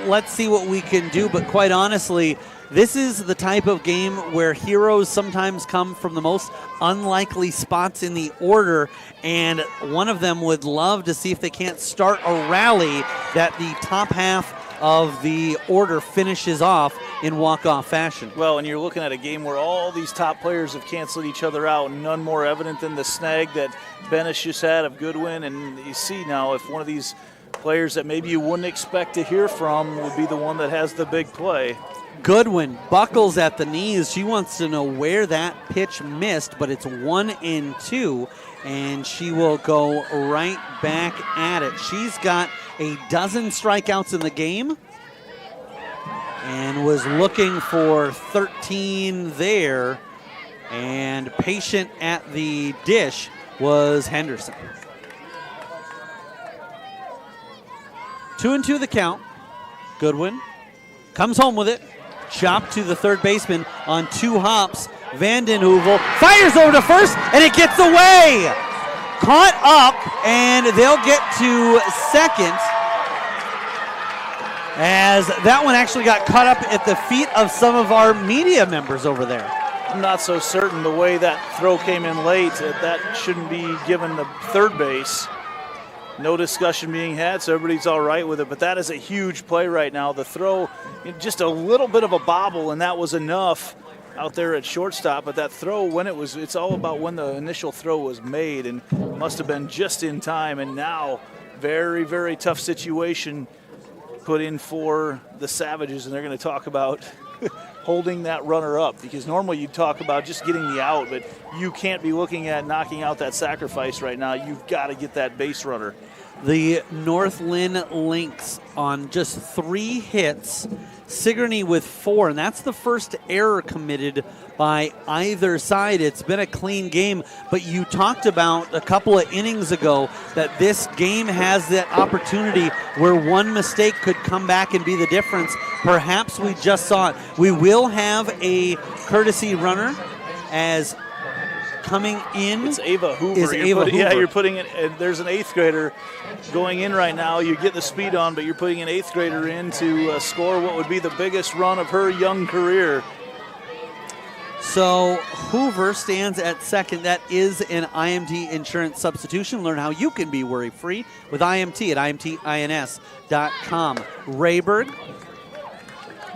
let's see what we can do. But quite honestly, this is the type of game where heroes sometimes come from the most unlikely spots in the order, and one of them would love to see if they can't start a rally that the top half of the order finishes off in walk-off fashion. Well, and you're looking at a game where all these top players have canceled each other out, none more evident than the snag that Benish just had of Goodwin. And you see now if one of these players that maybe you wouldn't expect to hear from would be the one that has the big play. Goodwin buckles at the knees. She wants to know where that pitch missed, but it's 1-2, and she will go right back at it. She's got a dozen strikeouts in the game and was looking for 13 there, and patient at the dish was Henderson. 2-2 the count. Goodwin comes home with it. Chopped to the third baseman on 2 hops. Vanden Heuvel fires over to first, and it gets away. Caught up, and they'll get to second, as that one actually got caught up at the feet of some of our media members over there. I'm not so certain the way that throw came in late. That shouldn't be given the third base. No discussion being had, so everybody's all right with it. But that is a huge play right now. The throw, just a little bit of a bobble, and that was enough out there at shortstop. But that throw, it's all about when the initial throw was made, and it must have been just in time. And now, very, very tough situation put in for the Savages, and they're going to talk about holding that runner up, because normally you'd talk about just getting the out, but you can't be looking at knocking out that sacrifice right now. You've got to get that base runner. the North Linn Lynx on just 3 hits, Sigourney with 4, and that's the first error committed by either side. It's been a clean game, but you talked about a couple of innings ago that this game has that opportunity where one mistake could come back and be the difference. Perhaps we just saw it. We will have a courtesy runner as coming in. It's Ava Hoover. Yeah, you're putting it. There's an 8th grader going in right now. You get the speed on, but you're putting an 8th grader in to score what would be the biggest run of her young career. So Hoover stands at second. That is an IMT insurance substitution. Learn how you can be worry-free with IMT at imtins.com. Rayberg.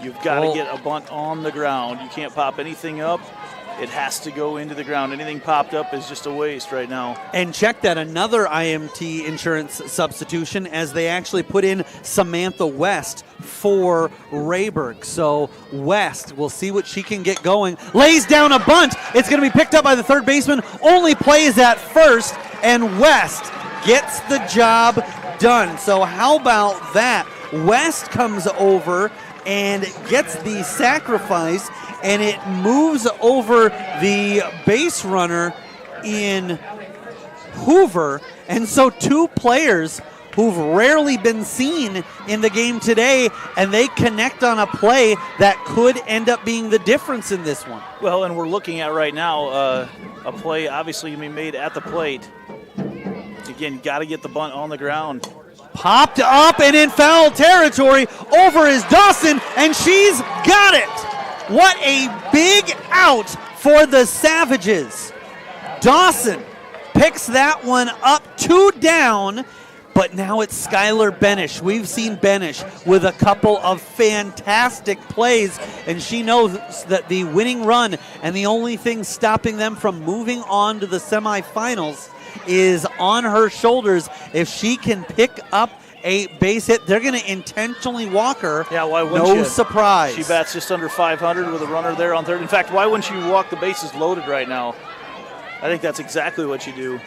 You've got to get a bunt on the ground. You can't pop anything up. It has to go into the ground. Anything popped up is just a waste right now. And check that, another IMT insurance substitution as they actually put in Samantha West for Rayberg. So West, we'll see what she can get going. Lays down a bunt. It's going to be picked up by the third baseman. Only plays at first, and West gets the job done. So how about that? West comes over and gets the sacrifice, and it moves over the base runner in Hoover. And so 2 players who've rarely been seen in the game today, and they connect on a play that could end up being the difference in this one. Well, and we're looking at right now a play obviously being made at the plate. Again, got to get the bunt on the ground. Popped up and in foul territory. Over is Dawson, and she's got it. What a big out for the Savages. Dawson picks that one up, 2 down, but now it's Skylar Benish. We've seen Benish with a couple of fantastic plays, and she knows that the winning run and the only thing stopping them from moving on to the semifinals is on her shoulders. If she can pick up a base hit, they're going to intentionally walk her. Yeah, why wouldn't no you? Surprise. She bats just under 500 with a runner there on third. In fact, why wouldn't you walk the bases loaded right now? I think that's exactly what you do.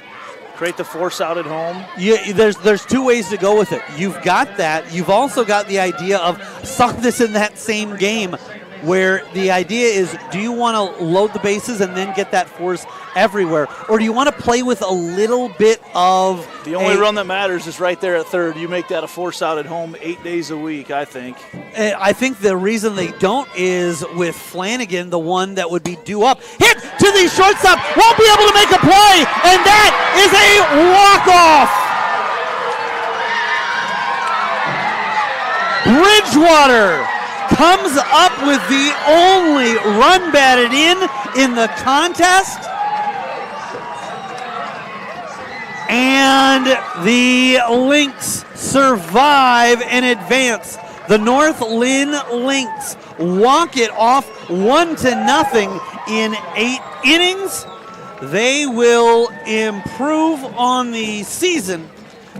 Create the force out at home. Yeah, there's 2 ways to go with it. You've got that. You've also got the idea of, saw this in that same game, where the idea is, do you want to load the bases and then get that force everywhere? Or do you want to play with a little bit of... The only run that matters is right there at third. You make that a force out at home 8 days a week, I think. I think the reason they don't is with Flanagan, the one that would be due up. Hit to the shortstop, won't be able to make a play, and that is a walk-off. Bridgewater comes up with the only run batted in the contest. And the Lynx survive and advance. The North Linn Lynx walk it off 1-0 in 8 innings. They will improve on the season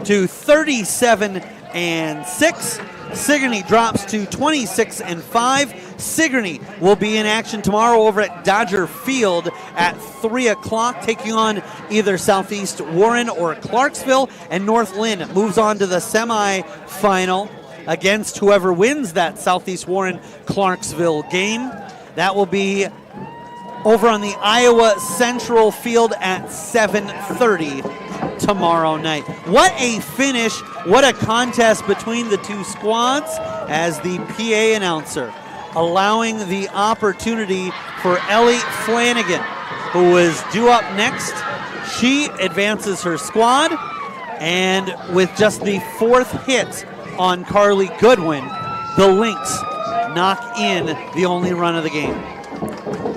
to 37-6. Sigourney drops to 26-5. Sigourney will be in action tomorrow over at Dodger Field at 3 o'clock, taking on either Southeast Warren or Clarksville. And North Linn moves on to the semifinal against whoever wins that Southeast Warren-Clarksville game. That will be over on the Iowa Central Field at 7:30 tomorrow night. What a finish, what a contest between the 2 squads, as the PA announcer allowing the opportunity for Ellie Flanagan, who is due up next. She advances her squad, and with just the 4th hit on Carly Goodwin, the Lynx knock in the only run of the game.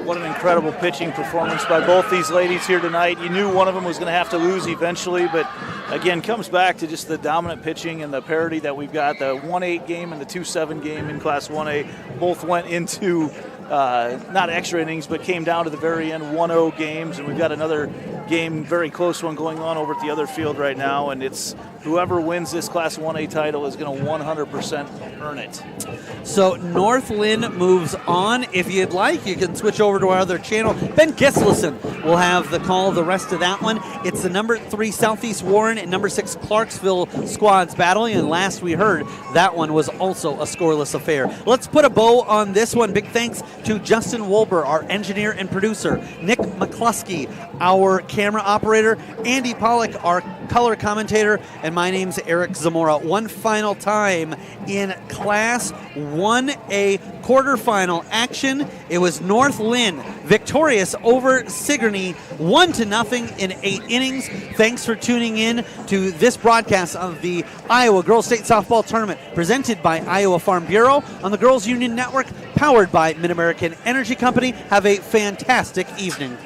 What an incredible pitching performance by both these ladies here tonight. You knew one of them was going to have to lose eventually, but again, comes back to just the dominant pitching and the parity that we've got. The 1-8 game and the 2-7 game in Class 1A both went into not extra innings, but came down to the very end 1-0 games, and we've got another game, very close one going on over at the other field right now, and it's whoever wins this Class 1A title is going to 100% earn it. So North Linn moves on. If you'd like, you can switch over to our other channel. Ben Gislison will have the call of the rest of that one. It's the number 3 Southeast Warren and number 6 Clarksville squads battling, and last we heard, that one was also a scoreless affair. Let's put a bow on this one. Big thanks to Justin Wolber, our engineer and producer, Nick McCluskey, our camera operator, Andy Pollock, our color commentator, and my name's Eric Zamora. One final time in Class 1A quarterfinal action. It was North Linn victorious over Sigourney 1-0 in 8 innings. Thanks for tuning in to this broadcast of the Iowa Girls State Softball Tournament presented by Iowa Farm Bureau on the Girls Union Network, powered by Mid-American Energy Company. Have a fantastic evening.